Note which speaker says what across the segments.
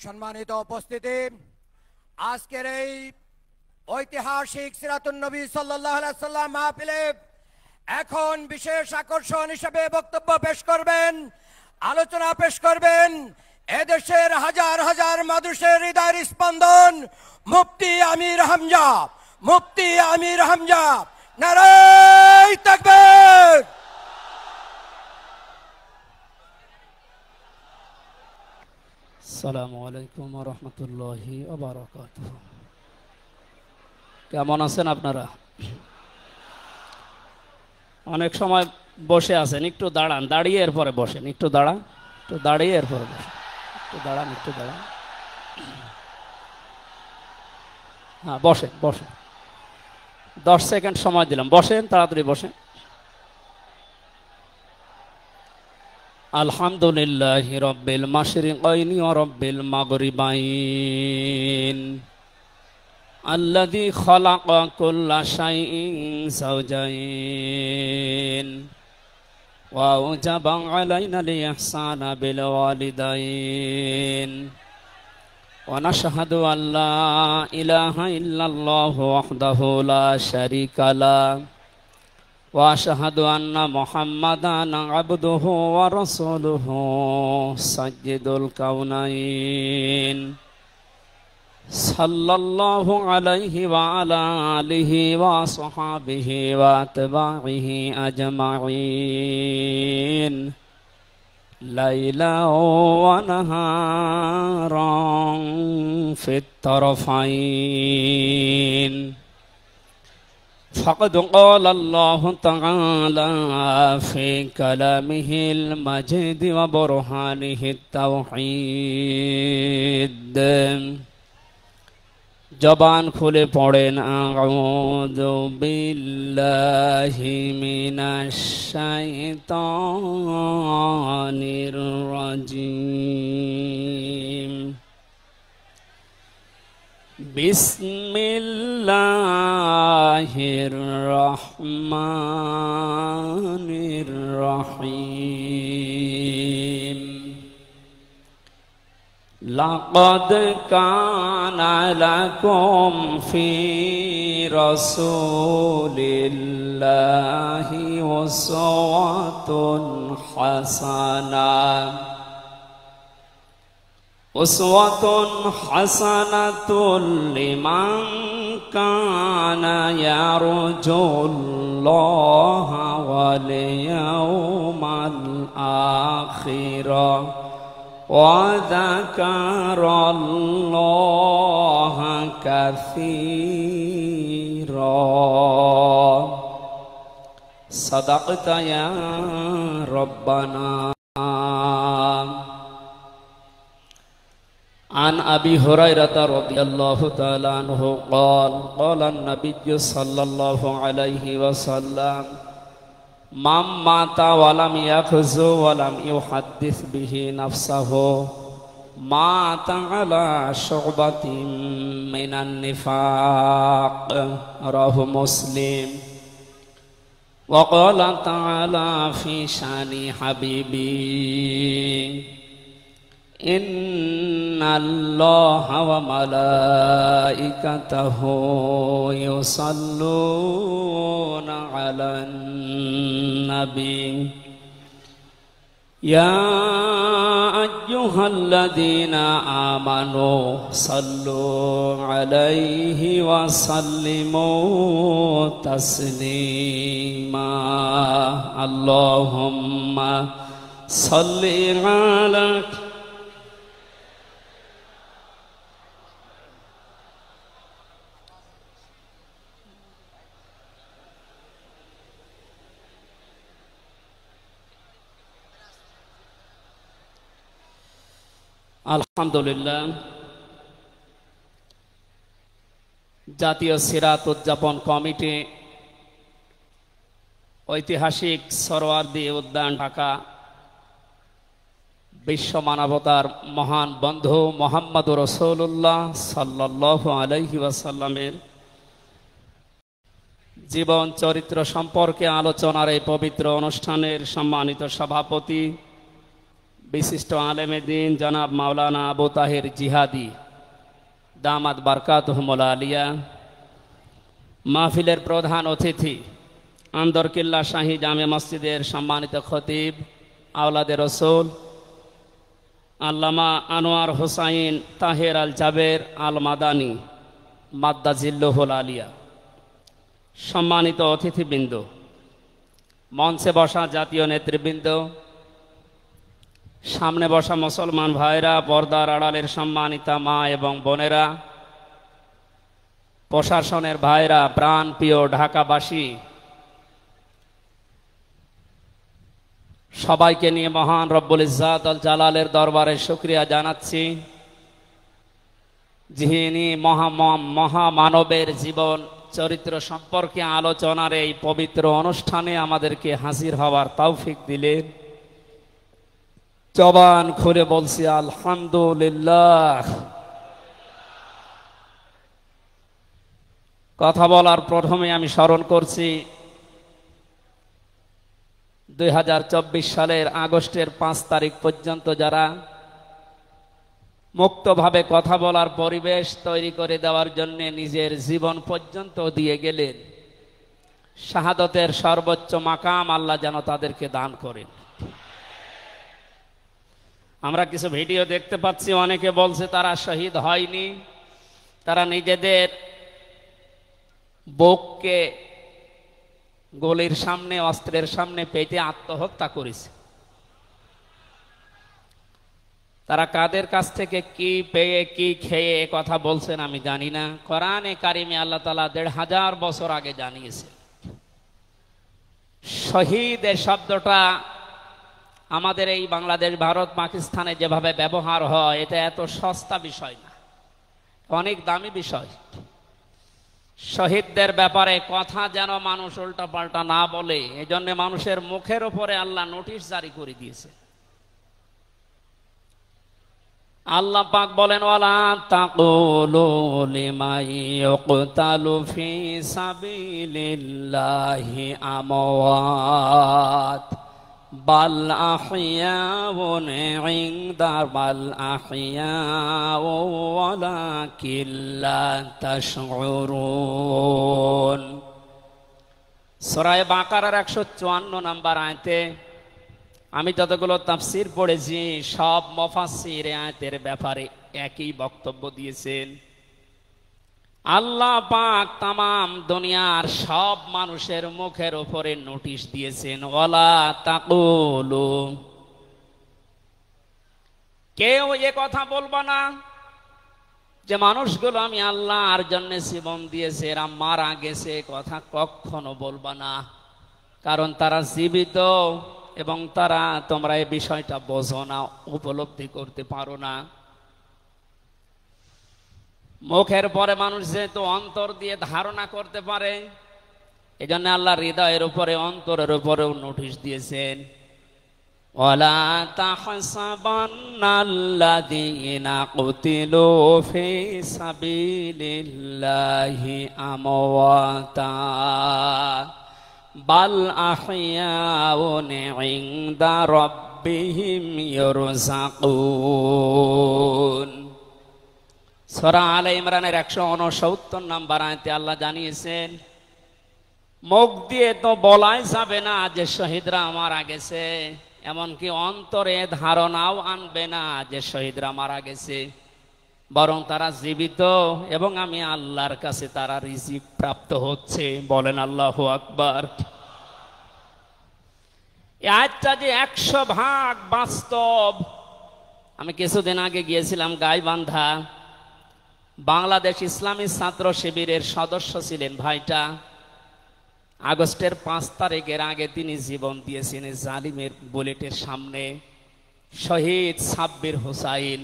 Speaker 1: সম্মানিত উপস্থিতি, আজকের এই ঐতিহাসিক সিরাতুন নবী সাল্লাল্লাহু আলাইহি ওয়াসাল্লাম মাহফিলে এখন বিশেষ আকর্ষণ হিসেবে বক্তব্য পেশ করবেন, আলোচনা পেশ করবেন এদেশের হাজার হাজার মানুষের হৃদয়ের স্পন্দন মুফতি আমির হামজা। মুফতি আমির হামজা, নারায়ে তাকবীর।
Speaker 2: আসসালামু আলাইকুম ওয়া রাহমাতুল্লাহি ওয়া বারাকাতুহু। কেমন আছেন আপনারা? অনেক সময় বসে আছেন, একটু দাঁড়ান, দাঁড়িয়ে এরপরে বসেন। একটু দাঁড়ান, একটু দাঁড়িয়ে এরপরে বসেন। একটু দাঁড়ান, একটু দাঁড়ান। হ্যাঁ, বসেন বসেন, 10 সেকেন্ড সময় দিলাম, বসেন, তাড়াতাড়ি বসেন। আলহামদুলিল্লাহি রাব্বিল মাশরিকাইনি ওয়া রাব্বিল মাগরিবাইন আল্লাযী খালাকা কুল্লা শাইইন যাওজাইন ওয়া আওজাবা আলাইনাল ইহসানা বিল ওয়ালিদাইন ওয়া নাশহাদু আল্লা ইলাহা ইল্লাল্লাহু ওয়াহদাহু লা শারীকা লাহু ওয়া আশহাদু আন্না মুহাম্মাদান আবদুহু ওয়া রাসূলুহু সাইয়্যিদুল কাউনাইন সাল্লাল্লাহু আলাইহি ওয়া আলা আলিহি ওয়া সাহবিহি ওয়া তাবাইহি আজমাইন লাইলা ওয়া নাহারান ফিত তারফাইন। فقد قال الله تعالى في كلامه المجيد وبرهانه التوحيد। জবান খুলে পড়েন আউযু বিল্লাহি মিনাশ শাইতানির রাজিম। বিসমিল্লাহির রহমানির রহিম। লাকাদ কানা লাকুম ফি রাসূলিল্লাহি উসওয়াতুন হাসানাহ উসওয়াতুন হাসানাতুল লিমান কানা ইয়ারজুল্লাহা ওয়াল ইয়াউমাল আখিরা ওয়া যাকারাল্লাহা কাসীরা। সাদাকতা ইয়া রাব্বানা। عن أبي هريرة رضي الله تعالى عنه قال قال النبي صلى الله عليه وسلم من مات ولم يخزو ولم يحدث به نفسه مات على شعبة من النفاق رواه مسلم. وقال تعالى في شان حبيبي إن الله وملائكته يصلون على النبي يا أيها الذين آمنوا صلوا عليه وسلموا تسليما اللهم صل على আলহামদুলিল্লাহ। জাতীয় সিরাত উদযাপন কমিটি ঐতিহাসিক সরোয়ার্দী উদ্যান ঢাকা বিশ্ব মানবতার মহান বন্ধু মুহাম্মদুর রাসূলুল্লাহ সাল্লাল্লাহু আলাইহি ওয়াসাল্লামের জীবন চরিত্র সম্পর্কে আলোচনার এই পবিত্র অনুষ্ঠানের সম্মানিত সভাপতি বিশিষ্ট আলেমে দিন জনাব মাওলানা আবু তাহের জিহাদি দামাত বারকাতুহুমুল আলিয়া, মাহফিলের প্রধান অতিথি আন্দরকিল্লা শাহী জামে মসজিদের সম্মানিত খতিব আওলাদে রসুল আল্লামা আনোয়ার হোসাইন তাহের আল জাবের আল মাদানী মাদ্দাজিল্লুহুল আলিয়া, সম্মানিত অতিথিবৃন্দ, মঞ্চে বসা জাতীয় নেতৃবৃন্দ, সামনে বসা মুসলমান ভাইরা, পর্দার আড়ালের সম্মানিতা মা এবং বোনেরা, প্রশাসনের ভাইরা, প্রাণ প্রিয় ঢাকাবাসী, সবাইকে নিয়ে মহান রব্বুল ইজ্জাত আল জালালের দরবারে শুকরিয়া জানাচ্ছি, যিনি মহামানবের জীবন চরিত্র সম্পর্কে আলোচনার এই পবিত্র অনুষ্ঠানে আমাদেরকে হাজির হওয়ার তৌফিক দিলেন। জবান খুলে বলছি আলহামদুলিল্লাহ। কথা বলার প্রথমে আমি স্মরণ করছি 2024 সালের আগস্টের 5 তারিখ পর্যন্ত যারা মুক্তভাবে কথা বলার পরিবেশ তৈরি করে দেওয়ার জন্য নিজের জীবন পর্যন্ত দিয়ে গেলেন, শাহাদতের সর্বোচ্চ মাকাম আল্লাহ যেন তাদেরকে দান করেন। আমরা কিছু ভিডিও দেখতে পাচ্ছি, অনেকে বলছে তারা শহীদ হয়নি, তারা নিজেদের বুককে গলির সামনে, অস্ত্রের সামনে পেতে আত্মহত্যা করেছে। তারা কাদের কাছ থেকে কি পেয়ে কি খেয়ে কথা বলছেন আমি জানি না। কোরআনে কারিমে আল্লাহ তাআলা 1500 বছর আগে জানিয়েছে। শহীদ এর শব্দটা আমাদের এই বাংলাদেশ, ভারত, পাকিস্তানে যেভাবে ব্যবহার হয়, এটা এত সস্তা বিষয় না, অনেক দামি বিষয়। শহীদদের ব্যাপারে কথা যেন মানুষ উল্টা পাল্টা না বলে, এজন্য মানুষের মুখের উপরে আল্লাহ নোটিশ জারি করে দিয়েছে। আল্লাহ পাক বলেন, ওয়ালা তাকুলু লিমান ইউকতালু ফি সাবিলিল্লাহি আমওয়াত বাল আহইয়াউন ইনদা বাল আহইয়াউ ওয়ালাকিন লা তাশউরুন। সূরা বাকারার 154 নম্বর আয়াতে আমি যতগুলো তাফসীর পড়েছি, সব মুফাসসির আয়াতের ব্যাপারে একই বক্তব্য দিয়েছেন। আল্লাহ পাক তামাম দুনিয়ার সব মানুষের মুখের উপরে নোটিশ দিয়েছেন, ওয়ালা তাকুলু, কেউ এ কথা বলবো না যে মানুষগুলো আমি আল্লাহর জন্য জীবন দিয়েছে, এরা মারা গেছে, কথা কখনো বলবা না। কারণ তারা জীবিত এবং তারা, তোমরা এই বিষয়টা বোঝো না, উপলব্ধি করতে পারো না। মুখের পরে মানুষ যেহেতু অন্তর দিয়ে ধারণা করতে পারে, এজন্য আল্লাহ হৃদয়ের উপরে, অন্তরের উপরেও নোটিশ দিয়েছেন, ওয়ালা তাহসাবান্নাল্লাযীনা কুতিলু ফি সাবিলিল্লাহি আমওয়াতা বাল আহইয়াউন ইনদা রাব্বিহিম ইরযাকুন। সূরা আলে ইমরানের 169 নম্বর আয়াতে আল্লাহ জানিয়েছেন, মুখ দিয়ে তো বলাই যাবে না যে শহীদরা মারা গেছে, এমনকি অন্তরে ধারণাও আনবে না যে শহীদরা মারা গেছে, বরং তারা জীবিত এবং আমি আল্লাহর কাছে তারা রিজিক প্রাপ্ত হচ্ছে। বলেন আল্লাহু আকবার। এই আয়াতটা যে 100% বাস্তব। আমি কিছুদিন আগে গিয়েছিলাম গাইবান্ধা, বাংলাদেশ ইসলামী ছাত্র শিবিরের সদস্য ছিলেন ভাইটা। আগস্টের 5 তারিখের আগে তিনি জীবন দিয়েছেন জালিমের বুলেটের সামনে। শহীদ সাব্বির হোসাইন,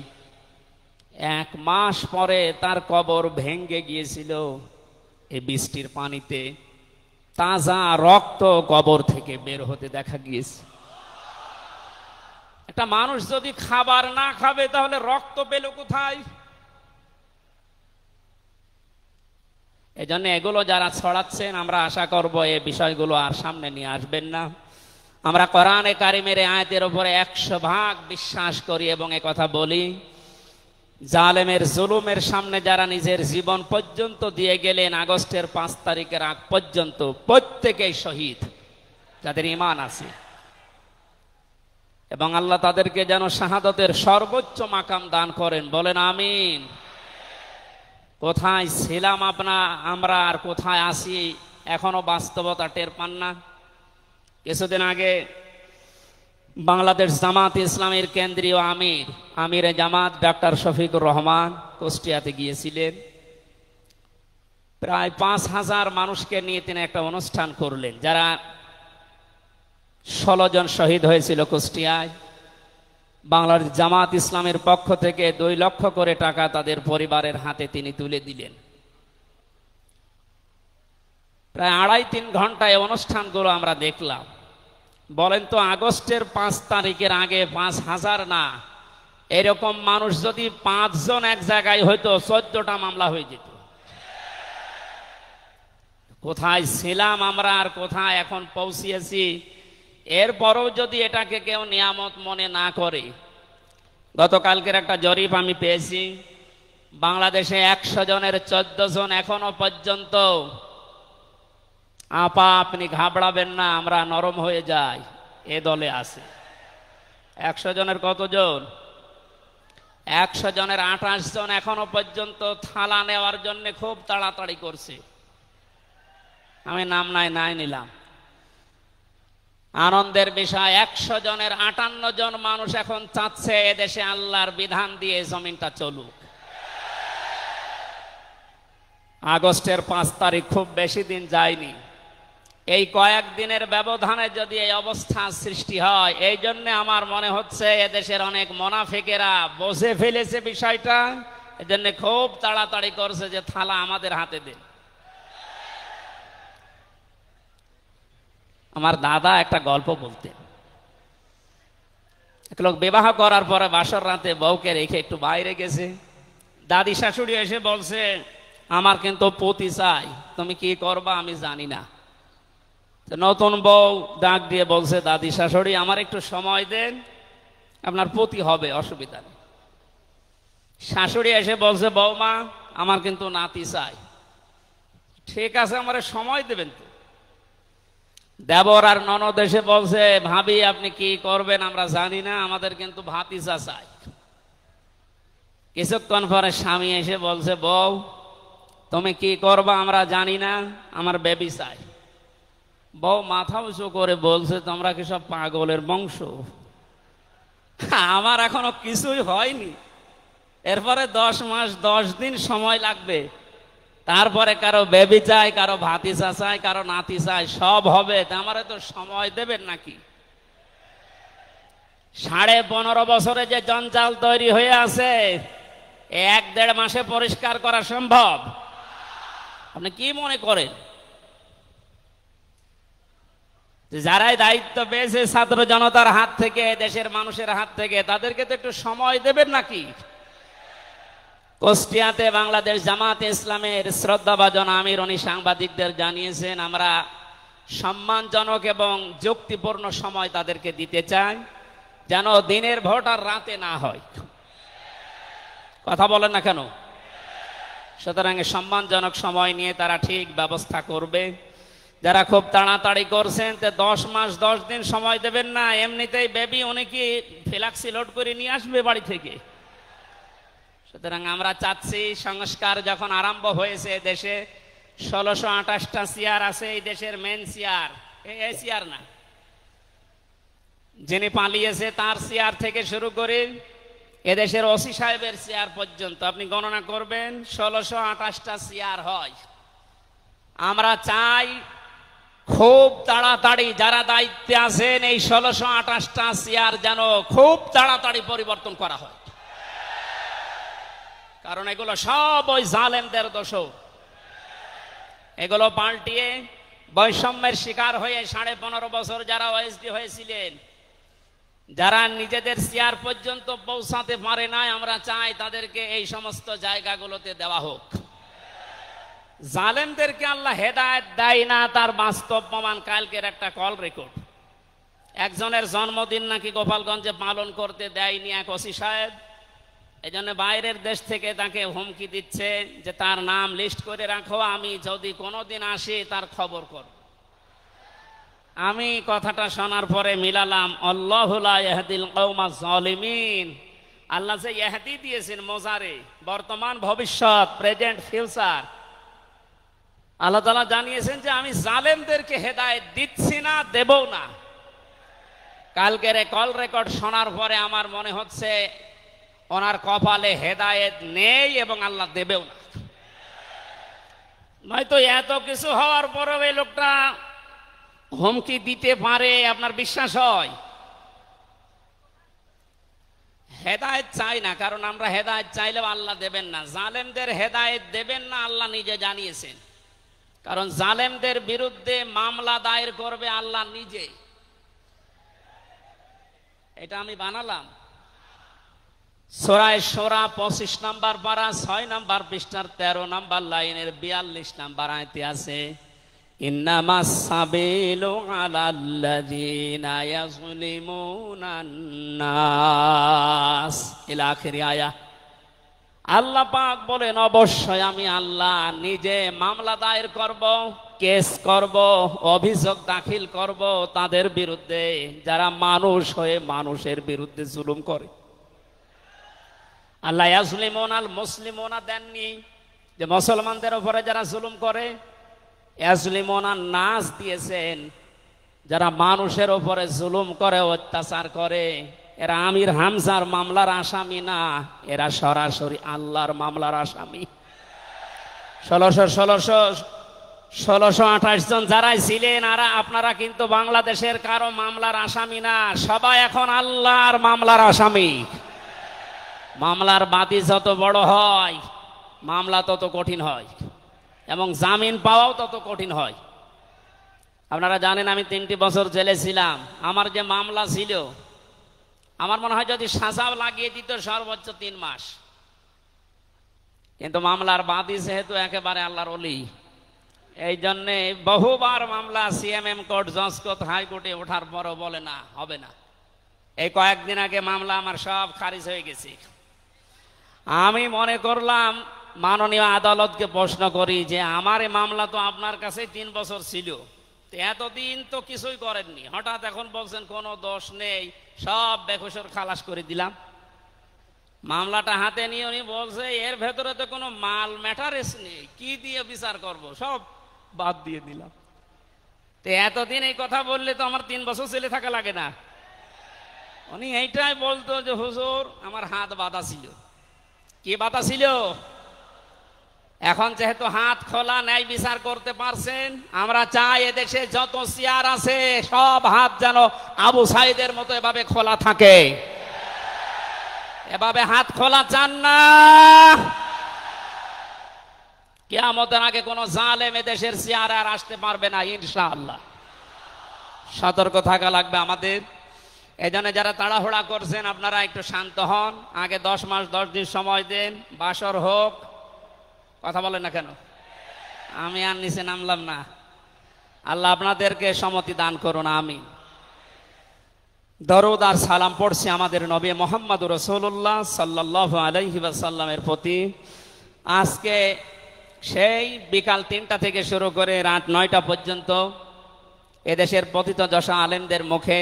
Speaker 2: 1 মাস পরে তার কবর ভেঙে গিয়েছিল এই বৃষ্টির পানিতে, তাজা রক্ত কবর থেকে বের হতে দেখা গিয়েছে। একটা মানুষ যদি খাবার না খাবে তাহলে রক্ত পেল কোথায়? এজন্য এগুলো যারা ছড়াচ্ছেন, আমরা আশা করব এই বিষয়গুলো আর সামনে নিয়ে আসবেন না। আমরা কোরআনে কারিমের আয়াতের উপরে 100% বিশ্বাস করি এবং কথা বলি, জালেমের জুলুমের সামনে যারা নিজের জীবন পর্যন্ত দিয়ে গেলেন আগস্টের 5 তারিখের আগ পর্যন্ত, প্রত্যেকেই শহীদ যাদের ঈমান আছে, এবং আল্লাহ তাদেরকে যেন শাহাদাতের সর্বোচ্চ মাকাম দান করেন, বলেন আমিন। কোথায় ছিলাম আমরা আর কোথায় আছি এখনো বাস্তবতা টের পান না। কিছুদিন আগে বাংলাদেশ জামাত ইসলামের কেন্দ্রীয় আমিরে জামাত ডক্টর শফিকুর রহমান কুষ্টিয়াতে গিয়েছিলেন। প্রায় 5000 মানুষকে নিয়ে তিনি একটা অনুষ্ঠান করলেন, যারা 16 জন শহীদ হয়েছিল কুষ্টিয়ায়। বাংলাদেশ জামাত ইসলামের পক্ষ থেকে 2 লক্ষ করে টাকা তাদের পরিবারের হাতে তিনি তুলে দিলেন। প্রায় 2.5-3 ঘন্টায় অনুষ্ঠানগুলো আমরা দেখলাম। বলেন তো, আগস্টের 5 তারিখের আগে 5000 না, এরকম মানুষ যদি 5 জন এক জায়গায় হইতো 14টা মামলা হয়ে যেত। কোথায় ছিলাম আমরা আর কোথায় এখন পৌঁছিয়েছি, এরপরও যদি এটাকে কেউ নিয়ামত মনে না করে। গতকালকের একটা জরিপ আমি পেয়েছি, বাংলাদেশে 100 জনের 14 জন এখনো পর্যন্ত, আপা আপনি ঘাবড়াবেন না, আমরা নরম হয়ে যাই, এ দলে আছে। 100 জনের কতজন? 100 জনের 28 জন এখনো পর্যন্ত থালা নেওয়ার জন্য খুব তাড়াতাড়ি করছে। আমি নাম নাই নিলাম। আনন্দের বিষয়, 100 জনের 58 জন মানুষ এখন চাচ্ছে এদেশে আল্লাহর বিধান দিয়ে জমিনটা চলুক। আগস্টের 5 তারিখ খুব বেশি দিন যায়নি। এই কয়েকদিনের ব্যবধানে যদি এই অবস্থা সৃষ্টি হয়, এই জন্য আমার মনে হচ্ছে এদেশের অনেক মুনাফিকেরা বুঝে ফেলেছে বিষয়টা, এজন্য খুব তাড়াতাড়ি করছে যে থালা আমাদের হাতে দেন। আমার দাদা একটা গল্প বলতেন। এক লোক বিবাহ করার পরে বাসর রাতে বউকে রেখে একটু বাইরে গেছে। দাদি শাশুড়ি এসে বলছে, আমার কিন্তু পতি চাই, তুমি কি করবা আমি জানি না। নতুন বউ ডাক দিয়ে বলছে, দাদি শাশুড়ি আমার একটু সময় দেন, আপনার পতি হবে, অসুবিধা নেই। শাশুড়ি এসে বলছে, বৌমা আমার কিন্তু নাতি চাই। ঠিক আছে, আমার সময় দেবেন তো। দেবর আর ননদ এসে বলছে, ভাবি আপনি কি করবেন আমরা জানি না, আমাদের কিন্তু ভাতিজা চাই। কিছুক্ষণ পরে স্বামী এসে বলছে, বউ তুমি কি করবা আমরা জানি না, আমার বেবি চাই। বউ মাথা উঁচু করে বলছে, তোমরা কি সব পাগলের বংশ? আমার এখনো কিছুই হয়নি, এরপরে 10 মাস 10 দিন সময় লাগবে, তারপরে কারো বেবি চাই, কারো ভাতিজা চাই, কারো নাতি চাই, সব হবে। আমারে তো সময় দেবেন নাকি? 15.5 বছরে যে জঞ্জাল তৈরি হয়ে আছে, 1-1.5 মাসে পরিষ্কার করা সম্ভব? আপনি কি মনে করেন? যারাই দায়িত্ব পেয়েছে ছাত্র জনতার হাত থেকে, দেশের মানুষের হাত থেকে, তাদেরকে তো একটু সময় দেবেন নাকি? কুষ্টিয়াতে বাংলাদেশ জামাতে ইসলামের শ্রদ্ধাভাজন আমির উনি সাংবাদিকদের জানিয়েছেন, আমরা সম্মানজনক এবং যুক্তিপূর্ণ সময় তাদেরকে দিতে চাই, যেন দিনের ভোট আর রাতে না হয়। কথা বলেন না কেন? সুতরাং সম্মানজনক সময় নিয়ে তারা ঠিক ব্যবস্থা করবে। যারা খুব তাড়াতাড়ি করছেন, 10 মাস 10 দিন সময় দেবেন না, এমনিতেই বেবি অনেকে ফ্ল্যাক্সি লোড করে নিয়ে আসবে বাড়ি থেকে। সুতরাং আমরা চাচ্ছি, সংস্কার যখন আরম্ভ হয়েছে দেশে, 1628টা চেয়ার আছে এই দেশের মেন চেয়ার, এই চেয়ার না, যিনি পালিয়েছে তার চেয়ার থেকে শুরু করে এদেশের ওসি সাহেবের চেয়ার পর্যন্ত আপনি গণনা করবেন, 1628টা চেয়ার হয়। আমরা চাই খুব তাড়াতাড়ি যারা দায়িত্বে আছেন এই 1628টা চেয়ার যেন খুব তাড়াতাড়ি পরিবর্তন করা হয়, কারণ এগুলো সব ওই জালেমদের দোষ। এগুলো পাল্টিয়ে বৈষম্যের শিকার হয়ে 15.5 বছর যারা ওএসডি হয়েছিলেন, যারা নিজেদের চেয়ার পর্যন্ত পৌঁছাতে পারে নাই, আমরা চাই তাদেরকে এই সমস্ত জায়গাগুলোতে দেওয়া হোক। জালেমদেরকে আল্লাহ হেদায়েত দেয় না, তার বাস্তব প্রমাণ কালকের একটা কল রেকর্ড। একজনের জন্মদিন নাকি গোপালগঞ্জে পালন করতে দেয়নি এক ওসি সাহেব, এই জন্য বাইরের দেশ থেকে তাকে হুমকি দিচ্ছে যে তার নাম লিস্ট করে রাখো, আমি যদি কোনোদিন আসি তার খবর করব। আমি কথাটা শোনার পরে মিলালাম, আল্লাহু লা ইয়াহদিল কওমাজ জালিমিন। আল্লাহ যে ইহদি দিয়েছেন মোজারে, বর্তমান ভবিষ্যৎ, প্রেজেন্ট ফিউচার, আল্লাহ তাআলা জানিয়েছেন যে আমি জালেমদেরকে হেদায়েত দিচ্ছি না, দেবও না। কালকের কল রেকর্ড শোনার পরে আমার মনে হচ্ছে ওনার কপালে হেদায়েত নেই এবং আল্লাহ দেবেও না। নয়তো এত কিছু হওয়ার পরেও এই লোকটা হুমকি দিতে পারে, আপনার বিশ্বাস হয়? হেদায়েত চাই না, কারণ আমরা হেদায়েত চাইলেও আল্লাহ দেবেন না। জালেমদের হেদায়েত দেবেন না আল্লাহ নিজে জানিয়েছেন, কারণ জালেমদের বিরুদ্ধে মামলা দায়ের করবে আল্লাহ নিজে। এটা আমি বানালাম। সূরা শুরা 25 নম্বর পারা 6 নম্বর পৃষ্ঠার 13 নম্বর লাইনের 42 নম্বর আয়াতে আছে, ইন্নামাস সাবিলু আলাল্লাযিনা ইয়াযলিমুনান নাস, ইলা আখিরি আয়া। আল্লাহ পাক বলেন, অবশ্যই আমি আল্লাহ নিজে মামলা দায়ের করব, কেস করব, অভিযোগ দাখিল করব তাদের বিরুদ্ধে যারা মানুষ হয়ে মানুষের বিরুদ্ধে জুলুম করে। আল্লাহ ইয়াজলিমুন আল মুসলিমুনা দেননি যে মুসলমানদের উপরে যারা জুলুম করে, ইয়াজলিমুন আন নাস দিয়েছেন যারা মানুষের উপরে জুলুম করে, অত্যাচার করে। এরা আমির হামজার মামলার আসামি না, এরা সরাসরি আল্লাহর মামলার আসামি। 1628 জন যারাই ছিলেন আপনারা কিন্তু বাংলাদেশের কারো মামলার আসামি না, সবাই এখন আল্লাহর মামলার আসামি। মামলার বাদী যত বড় হয় মামলা তত কঠিন হয় এবং জামিন পাওয়াও তত কঠিন হয়। আপনারা জানেন আমি 3টি বছর জেলে ছিলাম। আমার যে মামলা ছিল, আমার মনে হয় যদি সাজাও লাগিয়ে দিত সর্বোচ্চ 3 মাস। কিন্তু মামলার বাদী যেহেতু একেবারে আল্লাহর ওলি, এই জন্যে বহুবার মামলা সিএমএম কোর্ট, জজ কোর্ট, হাইকোর্টে ওঠার পরও বলে না, হবে না। এই কয়েকদিন আগে মামলা আমার সব খারিজ হয়ে গেছে। আমি মনে করলাম মাননীয় আদালতকে প্রশ্ন করি যে আমার এই মামলা তো আপনার কাছে 3 বছর ছিল, এতদিন তো কিছুই করেননি, হঠাৎ এখন বলছেন কোনো দোষ নেই, সব বেকসুর খালাস করে দিলাম। মামলাটা হাতে নিয়ে উনি বলছে এর ভেতরে তো কোনো মাল ম্যাটারেস নেই, কি দিয়ে বিচার করব, সব বাদ দিয়ে দিলাম। তো এতদিন এই কথা বললে তো আমার 3 বছর জেলে থাকা লাগে না। উনি এইটাই বলতো যে হুজুর আমার হাত বাঁধা ছিল। কি বাধা ছিল? এখন যেহেতু হাত খোলা, ন্যায় বিচার করতে পারছেন, আমরা চাই এদেশে যত চেয়ার আছে সব হাত যেন আবু সাইদের মতো এভাবে খোলা থাকে। এভাবে হাত খোলা চান না? কিয়ামতের আগে কোন জালেম এদেশের চেয়ারে আর আসতে পারবে না ইনশাআল্লাহ। সতর্ক থাকা লাগবে আমাদের। এই জন্য যারা তাড়াহুড়া করছেন আপনারা একটু শান্ত হন। আগে 10 মাস 10 দিন সময় দেন, বাসর হোক। কথা বলেন না কেন? আমি আর নিচে নামলাম না। আল্লাহ আপনাদেরকে সম্মতি দান করুন, আমিন। দরুদ আর সালাম পড়ছি আমাদের নবী মুহাম্মদুর রাসূলুল্লাহ সাল্লাল্লাহু আলাইহি ওয়াসাল্লামের প্রতি। আজকে সেই বিকাল 3টা থেকে শুরু করে রাত 9টা পর্যন্ত এদেশের পতিত যশা আলেমদের মুখে,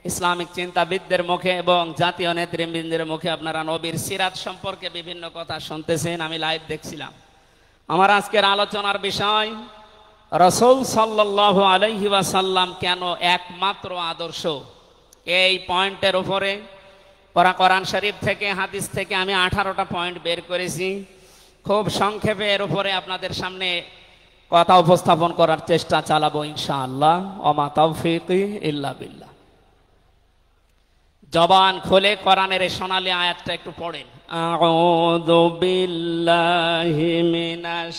Speaker 2: ইসলামিক চিন্তাবিদদের মুখে এবং জাতীয় নেতৃবৃন্দের মুখে আপনারা নবীর সিরাত সম্পর্কে বিভিন্ন কথা শুনতেছেন। আমি লাইভ দেখছিলাম। আমার আজকের আলোচনার বিষয় রাসূল সাল্লাল্লাহু আলাইহি ওয়াসাল্লাম কেন একমাত্র আদর্শ। এই পয়েন্টের উপরে কোরআন শরীফ থেকে, হাদিস থেকে আমি 18টা পয়েন্ট বের করেছি। খুব সংক্ষেপে এর উপরে আপনাদের সামনে কথা উপস্থাপন করার চেষ্টা চালাবো ইনশাআল্লাহ। ওমা তাওফীকি ইল্লা বিল্লাহ। জবান খুলে কোরআনের এই সোনালী আয়াতটা একটু পড়েন। আউযু বিল্লাহি মিনাশ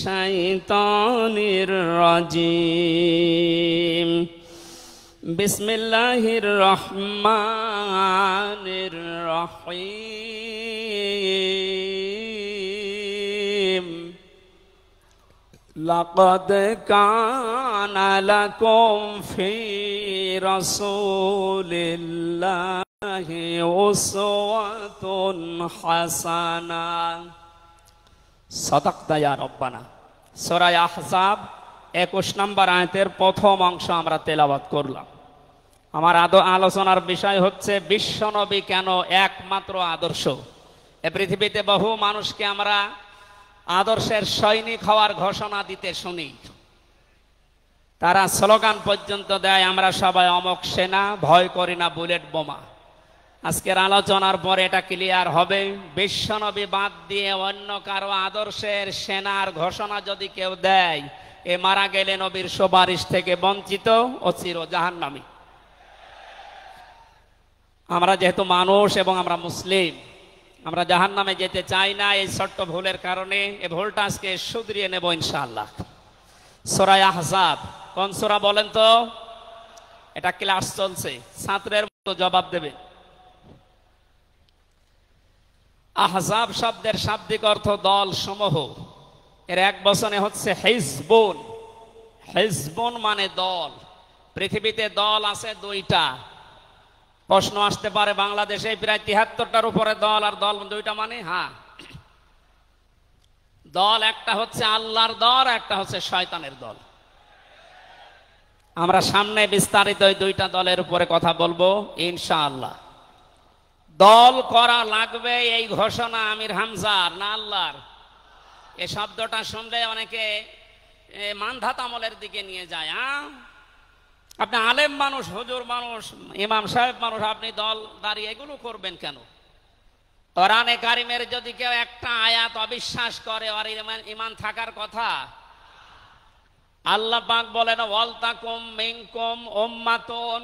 Speaker 2: শাইতানির রাজিম। বিসমিল্লাহির রহমানির রহিম। লাকাদ কানা লাকুম ফি রাসূলিল্লাহি উসওয়াতুন হাসানা। সাদাকতা ইয়া রব্বানা। সূরা আহজাব 21 নম্বর আয়াতের প্রথম অংশ আমরা তেলাওয়াত করলাম। আমার আলোচনার বিষয় হচ্ছে বিশ্বনবী কেন একমাত্র আদর্শ। এ পৃথিবীতে বহু মানুষকে আমরা আদর্শের সৈনিক হওয়ার ঘোষণা দিতে শুনি, তারা স্লোগান পর্যন্ত দেয়, আমরা সবাই অমক সেনা, ভয় করি না বুলেট বোমা। আজকের আলোচনার পরে এটা ক্লিয়ার হবে, বিশ্বনবী বাদ দিয়ে অন্য কারো আদর্শের সেনার ঘোষণা যদি কেউ দেয়, এ মারা গেলে নবীর সুপারিশ থেকে বঞ্চিত ও চির জাহান্নামী। আমরা যেহেতু মানুষ এবং আমরা মুসলিম, আমরা জাহান্নামে যেতে চাই না। এই ছোট্ট ভুলের কারণে এই ভুলটা আজকে শুধরিয়ে নেব ইনশাআল্লাহ। সূরা আহজাব কোন সূরা বলেন তো? এটা ক্লাস চলছে, ছাত্রের মতো জবাব দেবে। আহজাব শব্দের শাব্দিক অর্থ দল সমূহ। এর এক বচনে হচ্ছে হিজবুন। হিজবুন মানে দল। পৃথিবীতে দল আছে দুইটা। প্রশ্ন আসতে পারে, বাংলাদেশে প্রায় ৭৩টার উপরে দল, আর দল দুইটা মানে? হ্যাঁ, দল একটা হচ্ছে আল্লাহর দল, একটা হচ্ছে শয়তানের দল। আমরা সামনে বিস্তারিত ওই দুইটা দলের উপরে কথা বলবো ইনশাআল্লাহ। দল করা লাগবে এই ঘোষণা আমির হামজার না আল্লাহর? এই শব্দটা শুনলে অনেকে মানধাত আমলের দিকে নিয়ে যায়। আপনি আলেম মানুষ, হুজুর মানুষ, ইমাম সাহেব মানুষ, আপনি দল দাঁড়িয়ে এগুলো করবেন কেন? কোরআনে কারিমের যদি কেউ একটা আয়াত অবিশ্বাস করে, আর ইমান থাকার কথা। আল্লাহ পাক বলেন, ওয়ালতাকুম মিনকুম উম্মাতুন,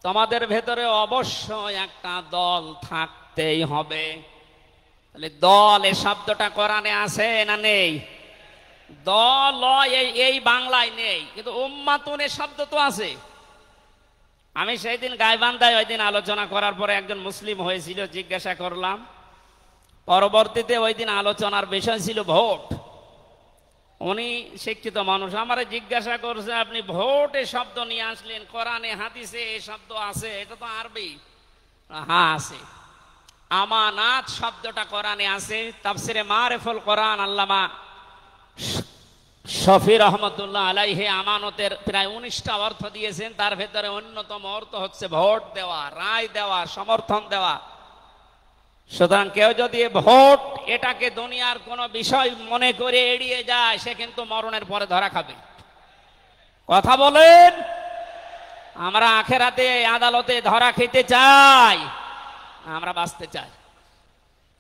Speaker 2: তোমাদের ভেতরে অবশ্যই একটা দল থাকতেই হবে। তাহলে দল এই শব্দটা কোরআনে আছে না নেই? দল এই বাংলায় নেই, কিন্তু উম্মাতুন এই শব্দ তো আছে। আমি সেই দিন গাইবান্ধায় ওই দিন আলোচনা করার পরে একজন মুসলিম হয়েছিল, জিজ্ঞাসা করলাম। পরবর্তীতে ওই দিন আলোচনার বিষয় ছিল ভোট। উনি শিক্ষিত মানুষ, আমারে জিজ্ঞাসা করছে, আপনি ভোট এ শব্দ নিয়ে আসলেন, কোরআনে হাদিসে এই শব্দ আছে? এটা তো আরবি। হ্যাঁ আছে। আমানাত শব্দটা কোরআনে আছে। তাফসিরে মারিফুল কোরআন আল্লামা শফি রহমতুল্লাহ আলাইহি আমানতের প্রায় 19টা অর্থ দিয়েছেন। তার ভেতরে অন্যতম অর্থ হচ্ছে ভোট দেওয়া, রায় দেওয়া, সমর্থন দেওয়া। সুতরাং কেউ যদি ভোট এটাকে দুনিয়ার কোন বিষয় মনে করে এড়িয়ে যায়, সে কিন্তু মরণের পরে ধরা খাবে। কথা বলেন? আমরা আখেরাতে আদালতে ধরা খেতে চাই, আমরা বাঁচতে চাই।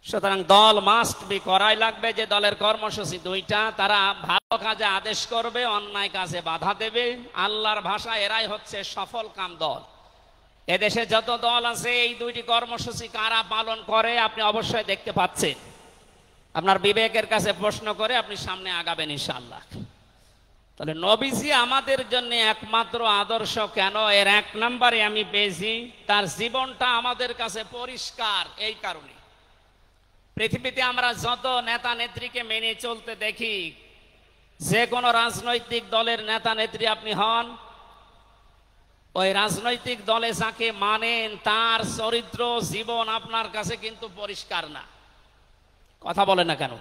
Speaker 2: সুতরাং দল মাস্ট বি, করাই লাগবে। যে দলের কর্মসূচি দুইটা, তারা ভালো কাজে আদেশ করবে, অন্যায় কাজে বাধা দেবে। আল্লাহর ভাষা এরাই হচ্ছে সফল কাম দল। এদেশে যত দল আছে, এই দুইটি কর্মসূচি কারা পালন করে আপনি অবশ্যই দেখতে পাচ্ছেন। আপনার বিবেকের কাছে প্রশ্ন করে আপনি সামনে আগাবেন ইনশাআল্লাহ। তাহলে নবীজি আমাদের জন্য একমাত্র আদর্শ কেন? এর 1 নম্বরে আমি পেয়েছি, তার জীবনটা আমাদের কাছে পরিষ্কার। এই কারণে পৃথিবীতে আমরা যত নেতা নেত্রীকে মেনে চলতে দেখি, যে কোনো রাজনৈতিক দলের নেতা নেত্রী আপনি হন, ওই রাজনৈতিক দলে যাকে মানেন তার চরিত্র জীবন আপনার কাছে কিন্তু পরিষ্কার না। কথা বলে না কেন?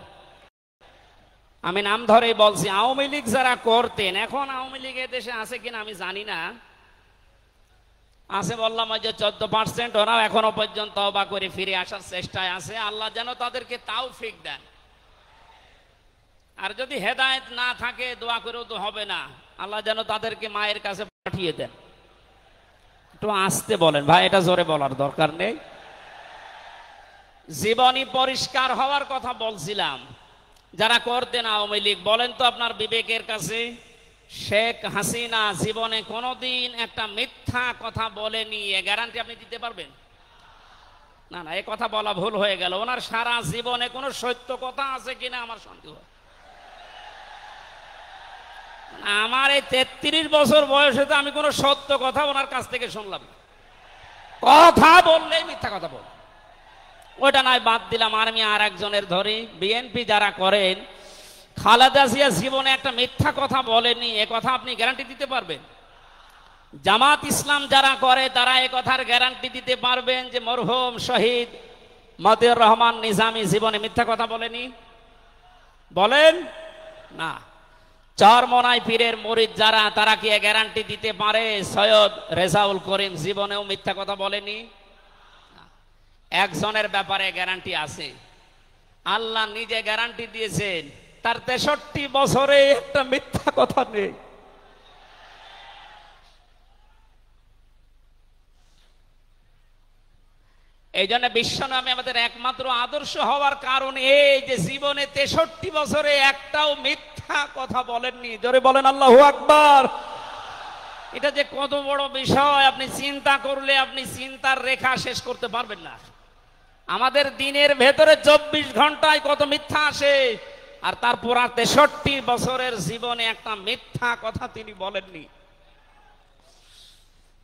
Speaker 2: আমি নাম ধরেই বলছি, আওয়ামী লীগ যারা করতেন, এখন আওয়ামী লীগ দেশে আছে কিনা আমি জানি না, আছে বললাম ওই যে 14%, ওরাও এখনো পর্যন্ত তওবা করে ফিরে আসার চেষ্টায় আছে। আল্লাহ যেন তাদেরকে তাওফিক দেন। আর যদি হেদায়েত না থাকে, দোয়া করেও তো হবে না, আল্লাহ যেন তাদেরকে মায়ের কাছে পাঠিয়ে দেন। একটু আস্তে বলেন ভাই, এটা জোরে বলার দরকার নেই। জীবনী পরিষ্কার হওয়ার কথা বলছিলাম। যারা করতেন আওয়ামী লীগ, বলেন তো আপনার বিবেকের কাছে, শেখ হাসিনা জীবনে কোনোদিন একটা মিথ্যা কথা বলেনি, এ গ্যারান্টি আপনি দিতে পারবেন? না না, এ কথা বলা ভুল হয়ে গেল। ওনার সারা জীবনে কোনো সত্য কথা আছে কিনা আমার সন্দেহ। আমার এই 33 বছর বয়সে তো আমি কোনো সত্য কথা ওনার কাছ থেকে শুনলাম না। কথা বললেই মিথ্যা কথা বল। ওইটা নয়, বাদ দিলাম। আমি আর একজনের ধরি, বিএনপি যারা করেন, খালেদা জিয়া জীবনে একটা মিথ্যা কথা বলেনি, এ কথা আপনি গ্যারান্টি দিতে পারবেন? জামাত ইসলাম যারা করে তারা এ কথার গ্যারান্টি দিতে পারবেন যে মরহুম শহীদ মতিউর রহমান নিজামী জীবনে মিথ্যা কথা বলেনি? বলেন না। চরমনাই পীরের মুরিদ যারা, তারা কি গ্যারান্টি দিতে পারে সৈয়দ রেজাউল করিম জীবনেও মিথ্যা কথা বলেনি? একজনের ব্যাপারে গ্যারান্টি আছে, আল্লাহ নিজে গ্যারান্টি দিয়েছেন, তার 63 বছরে একটা মিথ্যা কথা নেই। এই জন্য বিশ্বনবী আমাদের একমাত্র আদর্শ হওয়ার কারণ এই যে জীবনে 63 বছরে একটাও মিথ্যা কথা বলেননি। জোরে বলেন আল্লাহু আকবার। এটা যে কত বড় বিষয় আপনি চিন্তা করলে আপনি চিন্তার রেখা শেষ করতে পারবেন না। আমাদের দিনের ভেতরে 24 ঘন্টায় কত মিথ্যা আসে, আর তারপর 63 বছরের জীবনে একটা মিথ্যা কথা তিনি বলেননি।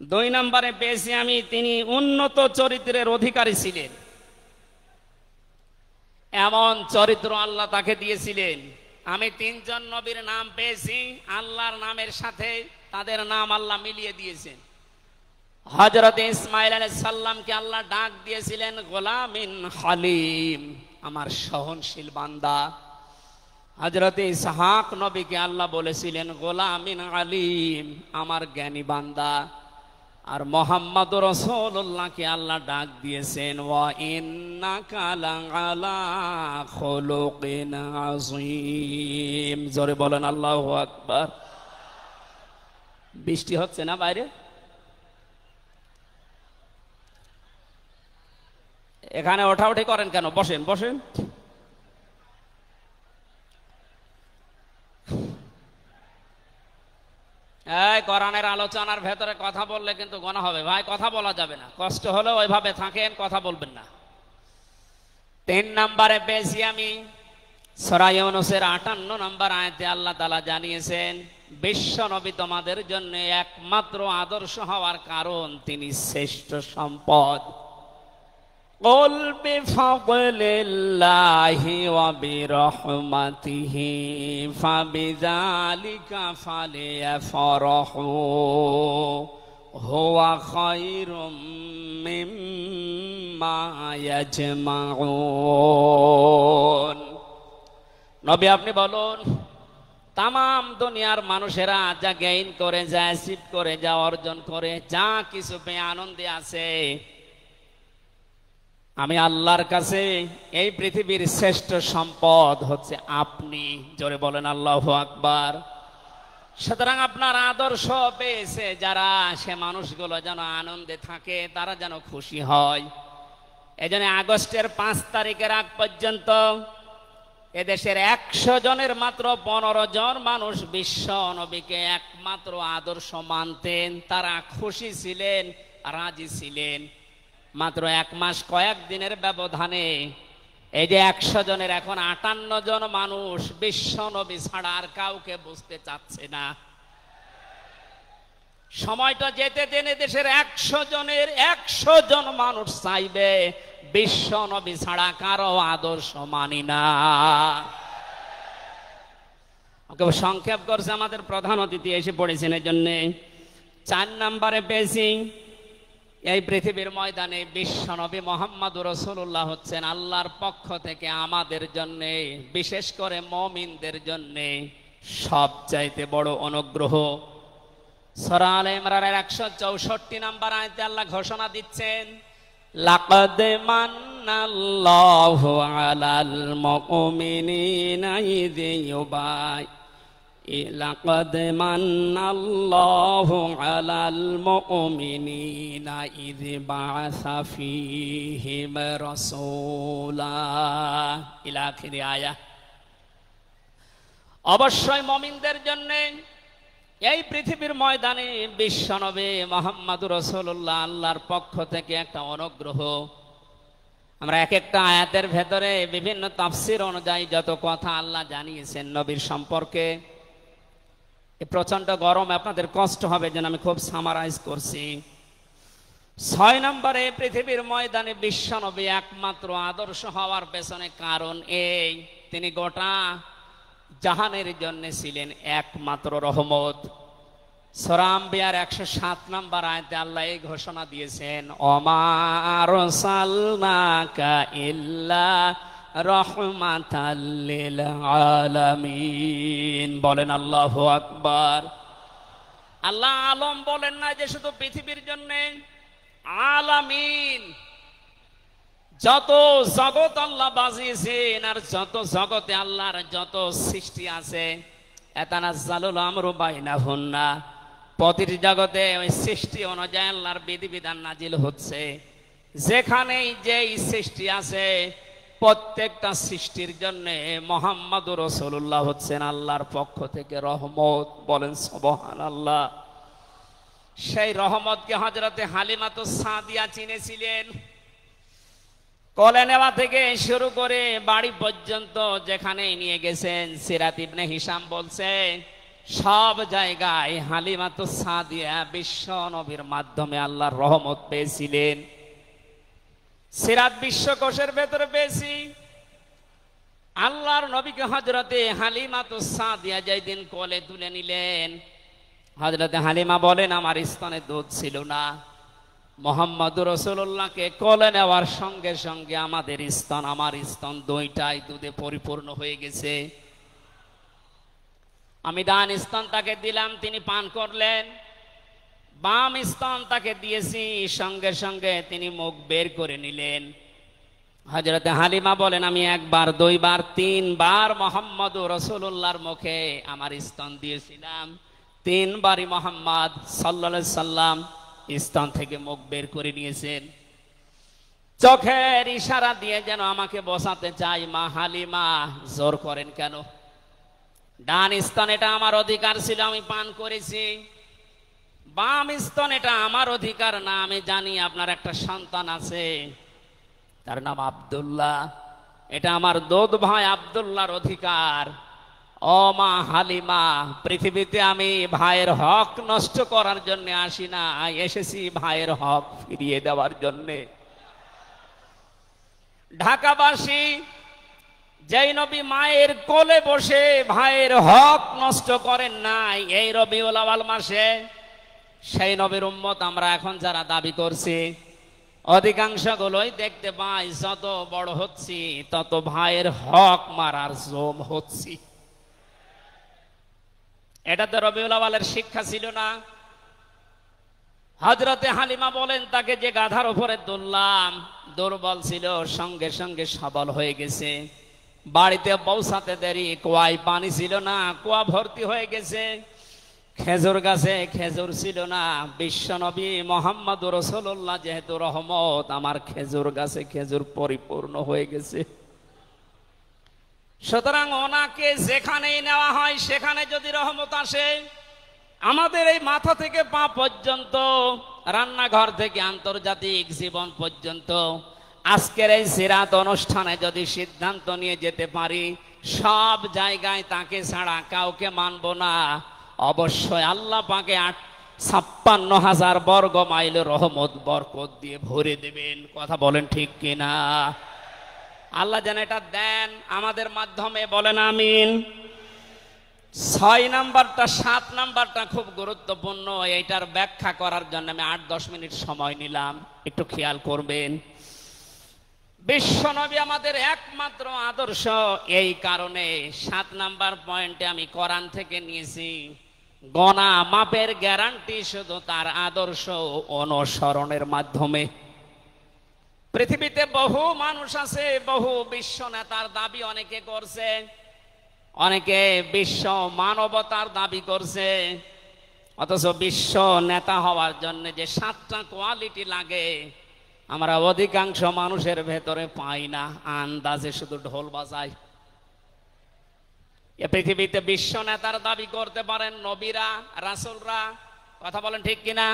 Speaker 2: 2 নম্বরে পেয়েছি আমি, তিনি উন্নত চরিত্রের অধিকারী ছিলেন। এমন চরিত্র আল্লাহ তাকে দিয়েছিলেন। আমি 3 জন নবীর নাম পেয়েছি, আল্লাহর নামের সাথে তাদের নাম আল্লাহ মিলিয়ে দিয়েছেন। হযরত ইসমাঈল আলাইহিস সালামকে আল্লাহ ডাক দিয়েছিলেন গোলামিন হালিম, আমার সহনশীল বান্দা। হযরত ইসহাক নবীকে আল্লাহ বলেছিলেন গোলামিন আলিম, আমার জ্ঞানী বান্দা। আর মুহাম্মদুর রাসূলুল্লাহকে আল্লাহ ডাক দিয়েছেন ওয়া ইন্নাকা লাআলা খুলুকিন আযীম। জোরে বলেন আল্লাহু আকবার। বৃষ্টি হচ্ছে না বাইরে? এখানে ওঠাউঠি করেন কেন? বসেন বসেন। এই কোরআনের আলোচনার ভেতরে কথা বললে কিন্তু গুনাহ হবে ভাই, কথা বলা যাবে না। কষ্ট হলে ওইভাবে থাকেন, কথা বলবেন না। 3 নম্বরে পেয়েছি আমি সূরা ইউনূসের 58 নম্বর আয়াতে আল্লাহ তাআলা জানিয়েছেন বিশ্ব নবী তোমাদের জন্য একমাত্র আদর্শ হওয়ার কারণ তিনি শ্রেষ্ঠ সম্পদ। কুল বিফাদলিল্লাহি ওয়া বিরহমাতিহি ফাবিযালিকা ফালিয়াফরাহু হুয়া খায়রুম মিম্মা ইয়াজমাউন। নবী আপনি বলুন, তামাম দুনিয়ার মানুষেরা যা গেইন করে, যা অ্যাচিভ করে, যা অর্জন করে, যা কিছু পেয়ে আনন্দে আছে, আমি আল্লাহর কাছে এই পৃথিবীর শ্রেষ্ঠ সম্পদ হচ্ছে আপনি। জোরে বলেন আল্লাহু আকবার। সুতরাং আপনার আদর্শ পেয়েছে যারা, সে মানুষগুলো যেন আনন্দে থাকে, তারা যেন খুশি হয়। এজন্য আগস্টের 5 তারিখের আগ পর্যন্ত এদেশের 100 জনের মাত্র 15 জন মানুষ বিশ্ব নবীকে একমাত্র আদর্শ মানতেন। তারা খুশি ছিলেন, রাজি ছিলেন। মাত্র 1 মাস কয়েক দিনের ব্যবধানে এই যে 100 জনের এখন 58 জন মানুষ বিশ্ব নবী ছাড়া আর কাউকে বুঝতে চাচ্ছে না। সময়টা যেতে দেনে দেশের 100 জনের 100 জন মানুষ চাইবে বিশ্ব নবী ছাড়া কারো আদর্শ মানি না। ওকে সংক্ষেপ করছে আমাদের প্রধান অতিথি এসে পড়েছেন। এই জন্য 4 নম্বরে পেয়েছি এই পৃথিবীর ময়দানে বিশ্ব নবী মুহাম্মদুর রাসূলুল্লাহ হচ্ছেন আল্লাহর পক্ষ থেকে আমাদের জন্য, বিশেষ করে মুমিনদের জন্য সবচাইতে বড় অনুগ্রহ। সূরা আলে ইমরানের 164 নম্বর আয়াতে আল্লাহ ঘোষণা দিচ্ছেন লাকাদ মান্নাল্লাহু আলাল মুমিনিনা ইয লাকাদ মান্নাল্লাহু আলাল মুমিনিনা ইয বাআসা ফীহিম রাসূলা ইলা আখির আয়াত। অবশ্যই মুমিনদের জন্য এই পৃথিবীর ময়দানে বিশ্বনবী মুহাম্মদুর রাসূলুল্লাহ আল্লাহর পক্ষ থেকে একটা অনুগ্রহ। আমরা এক একটা আয়াতের ভেতরে বিভিন্ন তাফসীর অনুযায়ী যত কথা আল্লাহ জানিয়েছেন নবীর সম্পর্কে, প্রচন্ড গরম, আপনাদের কষ্ট হবে যেন আমি খুব সামারাইজ করছি। 6 নম্বরে পৃথিবীর ময়দানে বিশ্বনবী একমাত্র আদর্শ হওয়ার পেছনে কারণ এই, তিনি গোটা জাহানের জন্য ছিলেন একমাত্র রহমত। সূরা আম্বিয়ার 107 নম্বর আয়াতে আল্লাহ এই ঘোষণা দিয়েছেন, ওমা আরসালনাকা ইল্লা রাহমাতাল লিল আলামিন। বলেন আল্লাহু আকবার। আল্লাহ আলম বলেন না যে শুধু পৃথিবীর জন্য, আলামিন যত জগৎ আল্লাহ বাজিয়েছেন আর যত জগতে আল্লাহর যত সৃষ্টি আছে, এতানাজ্জালুল আমরু বাইনাহুন্না, প্রতিটি জগতে ওই সৃষ্টি অনুযায়ী আল্লাহর বিধিবিধান নাজিল হচ্ছে। যেখানেই যেই সৃষ্টি আছে প্রত্যেকটা সৃষ্টির জন্য মুহাম্মদুর রাসূলুল্লাহ হচ্ছেন আল্লাহর পক্ষ থেকে রহমত। বলেন সুবহানাল্লাহ। সেই রহমতকে হযরতে হালিমাতুস সাদিয়া চিনেছিলেন। কোলে নেওয়া থেকে শুরু করে বাড়ি পর্যন্ত যেখানে নিয়ে গেছেন, সিরাত ইবনে হিশাম বলছে সব জায়গায় হালিমাতুস সাদিয়া বিশ্ব নবীর মাধ্যমে আল্লাহর রহমত পেয়েছিলেন। সিরাত বিশ্বকোষের ভেতরে পেয়েছি আল্লাহর নবীকে হযরতে হালিমাতুস সাদিয়া যেদিন কোলে তুলে নিলেন, হযরতে হালিমা বলেন আমার স্তনে দুধ ছিল না। মুহাম্মদুর রাসূলুল্লাহকে কোলে নেওয়ার সঙ্গে সঙ্গে আমাদের স্তন, আমার স্তন দুইটাই দুধে পরিপূর্ণ হয়ে গেছে। আমি ডান স্তন তাকে দিলাম, তিনি পান করলেন। বাম স্তন তাকে দিয়েছি, সঙ্গে সঙ্গে তিনি মুখ বের করে নিলেন। হযরতে হালিমা বলেন আমি একবার, দুইবার, তিনবার মুহাম্মদুর রাসূলুল্লাহর মুখে আমার স্তন দিয়েছিলাম। তিনবারই মুহাম্মদ সাল্লাল্লাহু আলাইহি সাল্লাম স্তন থেকে মুখ বের করে নিয়েছেন। চোখের ইশারা দিয়ে যেন আমাকে বসাতে চাই, মা হালিমা জোর করেন কেন? ডান স্তন এটা আমার অধিকার ছিল, আমি পান করেছি। বাম স্তন এটা আমার অধিকার না। আমি জানি আপনার একটা সন্তান আছে, তার নাম আব্দুল্লাহ, এটা আমার দুধ ভাই আব্দুল্লাহর অধিকার। ও মা হালিমা, পৃথিবীতে আমি ভাইয়ের হক নষ্ট করার জন্য আসি না, এসেছি ভাইয়ের হক ফিরিয়ে দেওয়ার জন্য। ঢাকাবাসী যেই নবী মায়ের কোলে বসে ভাইয়ের হক নষ্ট করেন নাই এই রবিউল আউয়াল মাসে, সেই নবীর উম্মত আমরা এখন যারা দাবি করছি, অধিকাংশ গুলোই দেখতে পাই যত বড় হচ্ছি তত ভাইয়ের হক মারার জম হচ্ছি। এটা তো রবিউল আউয়ালের শিক্ষা ছিল না। হযরতে হালিমা বলেন তাকে যে গাধার উপরে তুললাম দুর্বল ছিল, সঙ্গে সঙ্গে সবল হয়ে গেছে। বাড়িতে পৌঁছাতে দেরি, কুয়ায় পানি ছিল না, কুয়া ভর্তি হয়ে গেছে। খেজুর গাছে খেজুর ছিল না, বিশ্ব নবী মুহাম্মদুর রাসূলুল্লাহ যেহেতু রহমত, আমার খেজুর গাছে খেজুর পরিপূর্ণ হয়ে গেছে। সুতরাং ওনাকে যেখানেই নেওয়া হয় সেখানে যদি রহমত আসে, আমাদের এই মাথা থেকে পা পর্যন্ত, রান্নাঘর থেকে আন্তর্জাতিক জীবন পর্যন্ত, আজকের এই সিরাত অনুষ্ঠানে যদি সিদ্ধান্ত নিয়ে যেতে পারি সব জায়গায় তাকে ছাড়া কাউকে মানব না, অবশ্যই আল্লাহ পাকে 56,000 বর্গ মাইল রহমত বরকত দিয়ে ভরে দেবেন। কথা বলেন ঠিক কিনা? আল্লাহ যেন এটা দেন আমাদের মাধ্যমে, বলেন আমিন। 6 নাম্বারটা 7 নাম্বারটা খুব গুরুত্বপূর্ণ, এইটার ব্যাখ্যা করার জন্য আমি 8-10 মিনিট সময় নিলাম, একটু খেয়াল করবেন। বিশ্বনবী আমাদের একমাত্র আদর্শ, এই কারণে 7 নাম্বার পয়েন্টে আমি কোরআন থেকে নিয়েছি। গণা মাপের গ্যারান্টি শুধু তার আদর্শ অনুসরণের মাধ্যমে। পৃথিবীতে বহু মানুষ আছে, বহু বিশ্ব নেতার দাবি অনেকে করছে, অনেকে বিশ্ব মানবতার দাবি করছে, অথচ বিশ্ব নেতা হওয়ার জন্য যে 7টা কোয়ালিটি লাগে আমরা অধিকাংশ মানুষের ভেতরে পাই না, আন্দাজে শুধু ঢোল বাজায়। এ পৃথিবীতে বিশ্ব নেতার দাবি করতে পারেন নবীরা, রাসূলরা। কথা বলেন ঠিক কিনা?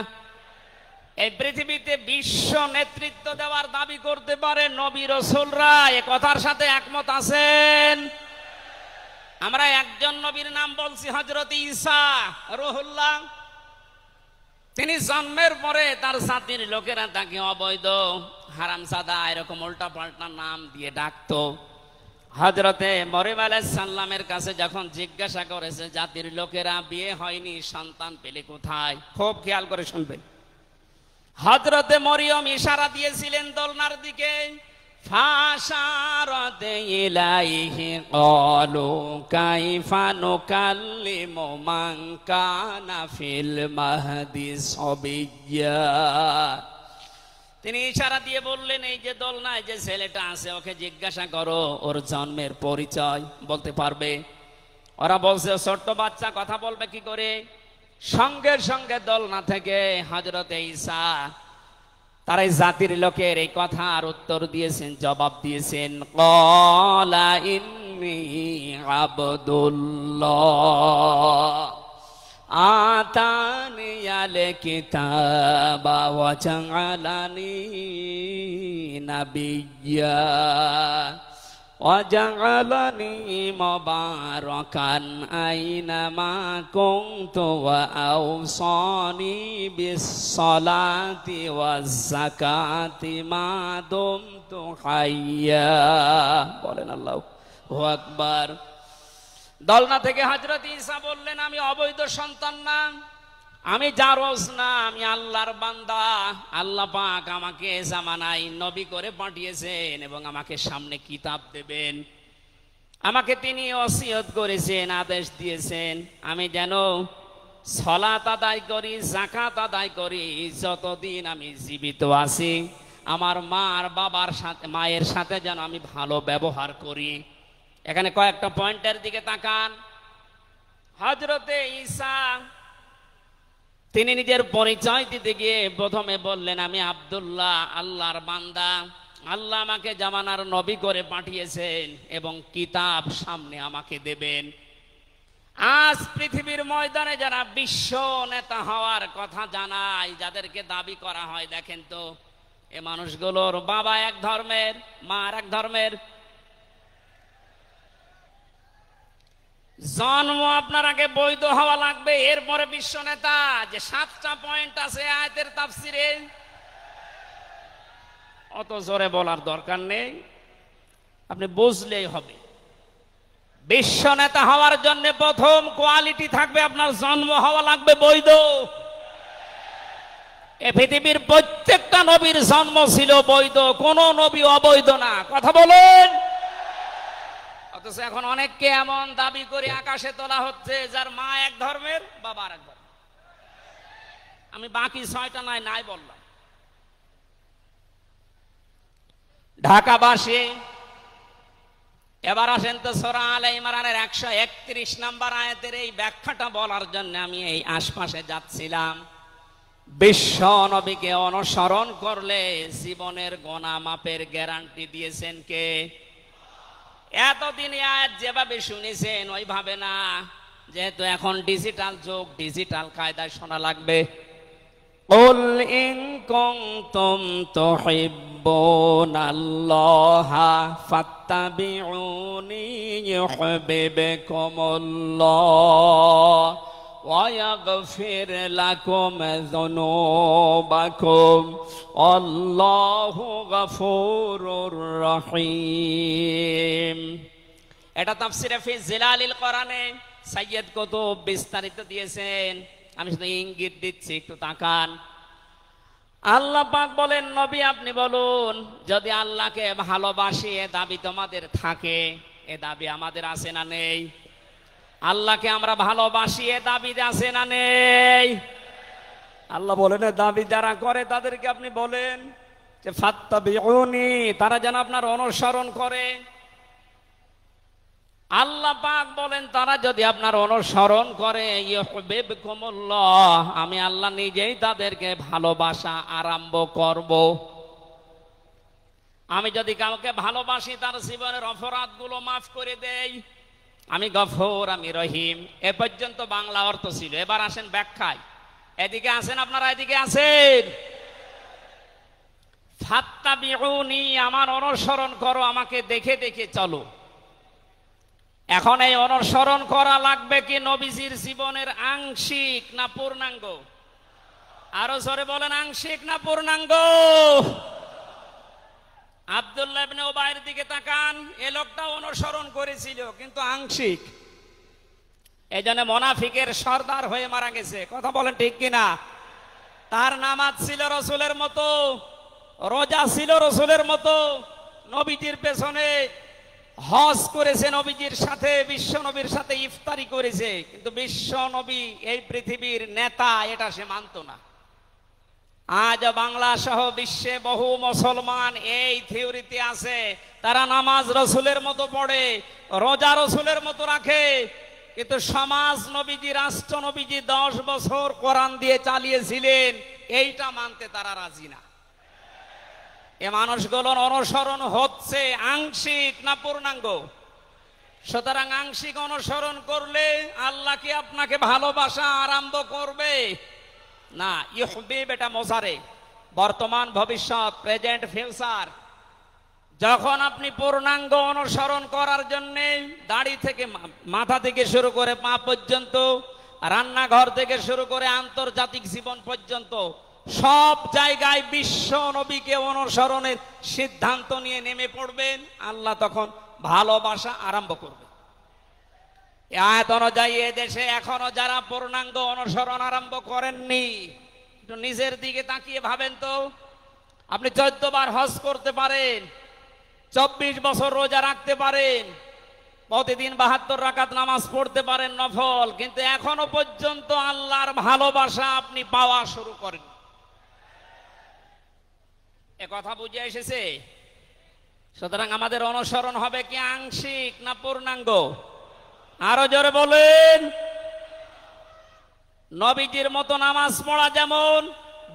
Speaker 2: এই পৃথিবীতে বিশ্ব নেতৃত্ব দেওয়ার দাবি করতে পারে নবী রাসূলরা। এ কথার সাথে একমত আছেন? আমরা একজন নবীর নাম বলছি, হযরত ঈসা রূহুল্লাহ। তিনি জন্মের পরে তার জাতির লোকেরা তাকে অবৈধ, হারামজাদা, এরকম উল্টা পাল্টা নাম দিয়ে ডাকতো। হযরতে মরিয়ম আলাইহিস সালামের কাছে যখন জিজ্ঞাসা করেছে জাতির লোকেরা বিয়ে হয়নি, সন্তান পেলে কোথায়, খুব খেয়াল করে শুনবেন। হযরতে মরিয়ম ইশারা দিয়েছিলেন দোলনার দিকে, ফাশারাত ইলাইহি ক্বালু কাইফা নুকাল্লিমু মান কানা ফিল মাহদি সাবিয়্যা। তিনি ইশারা দিয়ে বললেন, এই যে দোলনায় যে ছেলেটা আছে ওকে জিজ্ঞাসা করো ওর জন্মের পরিচয় বলতে পারবে। ওরা বলছে ছোট্ট বাচ্চা কথা বলবে কি করে। সঙ্গে সঙ্গে দোলনা থেকে হযরতে ঈসা তার এই জাতির লোকের এই কথার উত্তর দিয়েছেন, জবাব দিয়েছেন, ক্বালা ইন্নী আবদুল্লাহ আতানিয়াল কিতাবা ওয়া জাআলানি নাবিয়্যা ওয়া জাআলানি মুবারাকান আইনামা কুনতু ওয়া আওসানি বিস-সালাতি ওয়াজ-যাকাতি মা দুমতু হাইয়্যা। বলেন আল্লাহু আকবার। দোলনা থেকে হযরত ঈসা বললেন, আমি অবৈধ সন্তান না, আমি জারজ না, আমি আল্লাহর বান্দা। আল্লাহ পাক আমাকে জামানায় নবী করে পাঠিয়েছেন এবং আমাকে সামনে কিতাব দেবেন। আমাকে তিনি ওসিয়ত করেছেন, আদেশ দিয়েছেন আমি যেন সালাত আদায় করি, যাকাত আদায় করি যতদিন আমি জীবিত আছি। আমার মা আর বাবার সাথে, মায়ের সাথে যেন আমি ভালো ব্যবহার করি। এখানে কয়েকটা পয়েন্টের দিকে তাকান। হযরতে ঈসা তিনি নিজের পরিচয় দিতে গিয়ে প্রথমে বললেন, আমি আব্দুল্লাহ, আল্লাহর বান্দা। আল্লাহ আমাকে জামানার নবী করে পাঠিয়েছেন এবং কিতাব সামনে আমাকে দেবেন। আজ পৃথিবীর ময়দানে যারা বিশ্ব নেতা হওয়ার কথা জানায়, যাদেরকে দাবি করা হয়, দেখেন তো এ মানুষগুলোর বাবা এক ধর্মের, মা আর এক ধর্মের। জন্ম আপনার আগে বৈধ হওয়া লাগবে, এরপরে বিশ্ব নেতা। যে 7টা পয়েন্ট আছে আয়াতের তাফসিরে, অত জোরে বলার দরকার নেই, আপনি বুঝলেই হবে। বিশ্ব নেতা হওয়ার জন্য প্রথম কোয়ালিটি থাকবে, আপনার জন্ম হওয়া লাগবে বৈধ। এ পৃথিবীর প্রত্যেকটা নবীর জন্ম ছিল বৈধ, কোন নবী অবৈধ না। কথা বলেন। অথচ এখন অনেককে এমন দাবি করে আকাশে তোলা হচ্ছে যার মা এক ধর্মের, বাবা আর এক ধর্মের। আমি বাকি 6টা নাই বললাম। ঢাকাবাসী এবার আসেন তো সূরা আলে ইমরানের 131 নম্বর আয়াতের এই ব্যাখ্যাটা বলার জন্য আমি এই আশপাশে যাচ্ছিলাম। বিশ্ব নবীকে অনুসরণ করলে জীবনের গুনাহ মাপের গ্যারান্টি দিয়েছেন কে? এতদিন আয়াত যেভাবে শুনেছেন ওইভাবে না, যেহেতু এখন ডিজিটাল যুগ, ডিজিটাল কায়দায় শোনা লাগবে। কুল ইন কুনতুম তুহিব্বুনাল্লাহা ফাত্তাবিউনি ইউহিব্বুকুমুল্লাহ ওয়া ইয়াগফির লাকুম যুনুবাকুম আল্লাহু গফুরুর রহিম। এটা তাফসিরে ফি জিলালিল কোরআনে সাইয়্যিদ কুতুব বিস্তারিত দিয়েছেন, আমি শুধু ইঙ্গিত দিচ্ছি, একটু তাকান। আল্লাহ পাক বলেন, নবী আপনি বলুন, যদি আল্লাহকে ভালোবাসি এ দাবি তোমাদের থাকে, এ দাবি আমাদের আছে না নেই? আল্লাহকে আমরা ভালোবাসি এ দাবি আছে না নেই? আল্লাহ বলেন দাবি যারা করে তাদেরকে আপনি বলেন যে ফাত্তাবিউনি, তারা যেন আপনার অনুসরণ করে। আল্লাহ পাক বলেন তারা যদি আপনার অনুসরণ করে ইউহিব্বুকুমুল্লাহ, আমি আল্লাহ নিজেই তাদেরকে ভালোবাসা আরম্ভ করব। আমি যদি কাউকে ভালোবাসি তার জীবনের অপরাধগুলো মাফ করে দেই, আমি গফুর, আমি রহিম। এ পর্যন্ত বাংলা অর্থ ছিল। এবার আসেন ব্যাখ্যায়। এদিকে আসেন আপনারা, এদিকে আসেন। ফাত্তাবিউনি, আমার অনুসরণ করো, আমাকে দেখে দেখে চলো। এখন এই অনুসরণ করা লাগবে কি নবীজির জীবনের আংশিক না পূর্ণাঙ্গ? আরো জোরে বলেন, আংশিক না পূর্ণাঙ্গ? আব্দুল্লাহ ইবনে উবাইয়ের দিকে তাকান, এ লোকটা অনুসরণ করেছিল কিন্তু আংশিক। এই জন্য মুনাফিকের সর্দার হয়ে মারা গেছে। কথা বলেন ঠিক কিনা? তার নামাজ ছিল রসুলের মতো, রোজা ছিল রসুলের মতো, নবীজির পেছনে হজ করেছে, নবীজির সাথে বিশ্ব নবীর সাথে ইফতারি করেছে, কিন্তু বিশ্ব নবী এই পৃথিবীর নেতা এটা সে মানত না। আজ বাংলা সহ বিশ্বে বহু মুসলমান এই থিওরিতে আছে, তারা নামাজ রসুলের মতো পড়ে, রোজা রসুলের মতো রাখে, কিন্তু সমাজ নবীজি, রাষ্ট্র নবীজি 10 বছর কোরআন দিয়ে চালিয়েছিলেন, এইটা মানতে তারা রাজি না। এ মানুষগুলোর অনুসরণ হচ্ছে আংশিক না পূর্ণাঙ্গ। সুতরাং আংশিক অনুসরণ করলে আল্লাহ কি আপনাকে ভালোবাসা আরম্ভ করবে? না। ইহবিব এটা মোজারে, বর্তমান, ভবিষ্যৎ, প্রেজেন্ট, ফিউচার। যখন আপনি পূর্ণাঙ্গ অনুসরণ করার জন্য দাড়ি থেকে মাথা থেকে শুরু করে পা পর্যন্ত, রান্নাঘর থেকে শুরু করে আন্তর্জাতিক জীবন পর্যন্ত সব জায়গায় বিশ্ব নবীকে অনুসরণের সিদ্ধান্ত নিয়ে নেমে পড়বেন, আল্লাহ তখন ভালোবাসা আরম্ভ করবে। আয়াত অনুযায়ী এদেশে এখনো যারা পূর্ণাঙ্গ অনুসরণ আরম্ভ করেননি, একটু নিজের দিকে তাকিয়ে ভাবেন তো। আপনি 14 বার হজ করতে পারেন, 24 বছর রোজা রাখতে পারেন, প্রতিদিন 72 রাকাত নামাজ পড়তে পারেন নফল, কিন্তু এখনো পর্যন্ত আল্লাহর ভালোবাসা আপনি পাওয়া শুরু করেন। এ কথা বুঝে এসেছে? সুতরাং আমাদের অনুসরণ হবে কি আংশিক না পূর্ণাঙ্গ? আরো জোরে বলেন। নবীজির মতো নামাজ পড়া যেমন,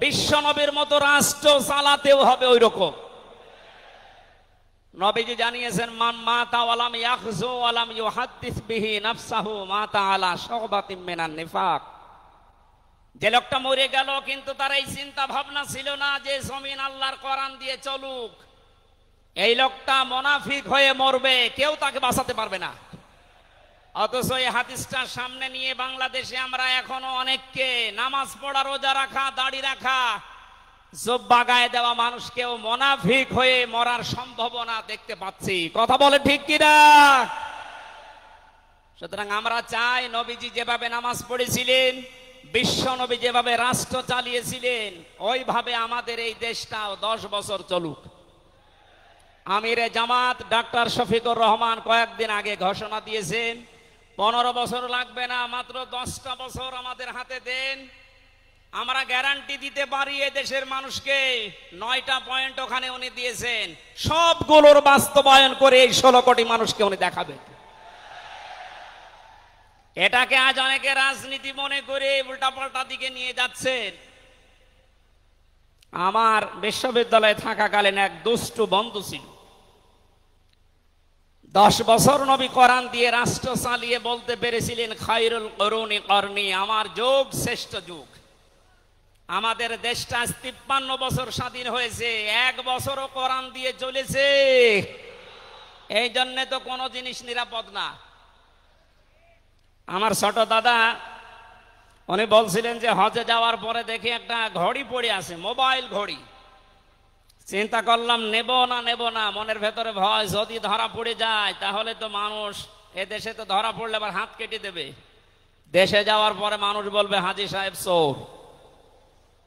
Speaker 2: বিশ্ব নবীর মতো রাষ্ট্র চালাতেও হবে ওই রকম। নবীজি জানিয়েছেন, মান মাতা ওয়ালাম ইয়াখযু ওয়ালাম ইউহাদ্দিস বিহি নাফসাহু মাতা আলা শুবাতিন মিনান নিফাক। যে লোকটা মরে গেল কিন্তু তার এই চিন্তা ভাবনা ছিল না যে জমিন আল্লাহর কোরআন দিয়ে চলুক, এই লোকটা মুনাফিক হয়ে মরবে, কেউ তাকে বাঁচাতে পারবে না। অথচ এই হাদিসটা সামনে নিয়ে বাংলাদেশে আমরা এখনো অনেককে নামাজ পড়া, রোজা রাখা, দাড়ি রাখা, জুব্বা গায়ে দেওয়া মানুষকেও মুনাফিক হয়ে মরার সম্ভাবনা দেখতে পাচ্ছি। কথা বলে ঠিক কিনা? সুতরাং আমরা চাই নবীজি যেভাবে নামাজ পড়েছিলেন, বিশ্ব নবী যেভাবে রাষ্ট্র চালিয়েছিলেন, ওইভাবে আমাদের এই দেশটাও 10 বছর চলুক। আমিরে জামাত ডাক্তার শফিকুর রহমান কয়েকদিন আগে ঘোষণা দিয়েছেন, 15 বছর লাগবে না, মাত্র 10টা বছর আমাদের হাতে দেন, আমরা গ্যারান্টি দিতে পারি এ দেশের মানুষকে। 9টা পয়েন্ট ওখানে উনি দিয়েছেন, সবগুলোর বাস্তবায়ন করে এই 16 কোটি মানুষকে উনি দেখাবেন। এটাকে আজ অনেকে রাজনীতি মনে করে উল্টাপাল্টা দিকে নিয়ে যাচ্ছেন। আমার বিশ্ববিদ্যালয়ে থাকাকালীন এক দুষ্টু বন্ধু ছিল, 10 বছর নবী কোরআন দিয়ে রাষ্ট্র চালিয়ে বলতে পেরেছিলেন, খায়রুল কুরুনি করনি, আমার যুগ শ্রেষ্ঠ যুগ। আমাদের দেশটা 53 বছর স্বাধীন হয়েছে, 1 বছরও কোরআন দিয়ে চলেছে। এই জন্য তো কোনো জিনিস নিরাপদ না। আমার ছোট দাদা উনি বলছিলেন যে হজে যাওয়ার পরে দেখি একটা ঘড়ি পড়ে আছে, মোবাইল ঘড়ি। চিন্তা করলাম নেব না, মনের ভেতরে ভয়, যদি ধরা পড়ে যায় তাহলে তো মানুষ, এ দেশে তো ধরা পড়লে আবার হাত কেটে দেবে, দেশে যাওয়ার পরে মানুষ বলবে হাজী সাহেব চোর।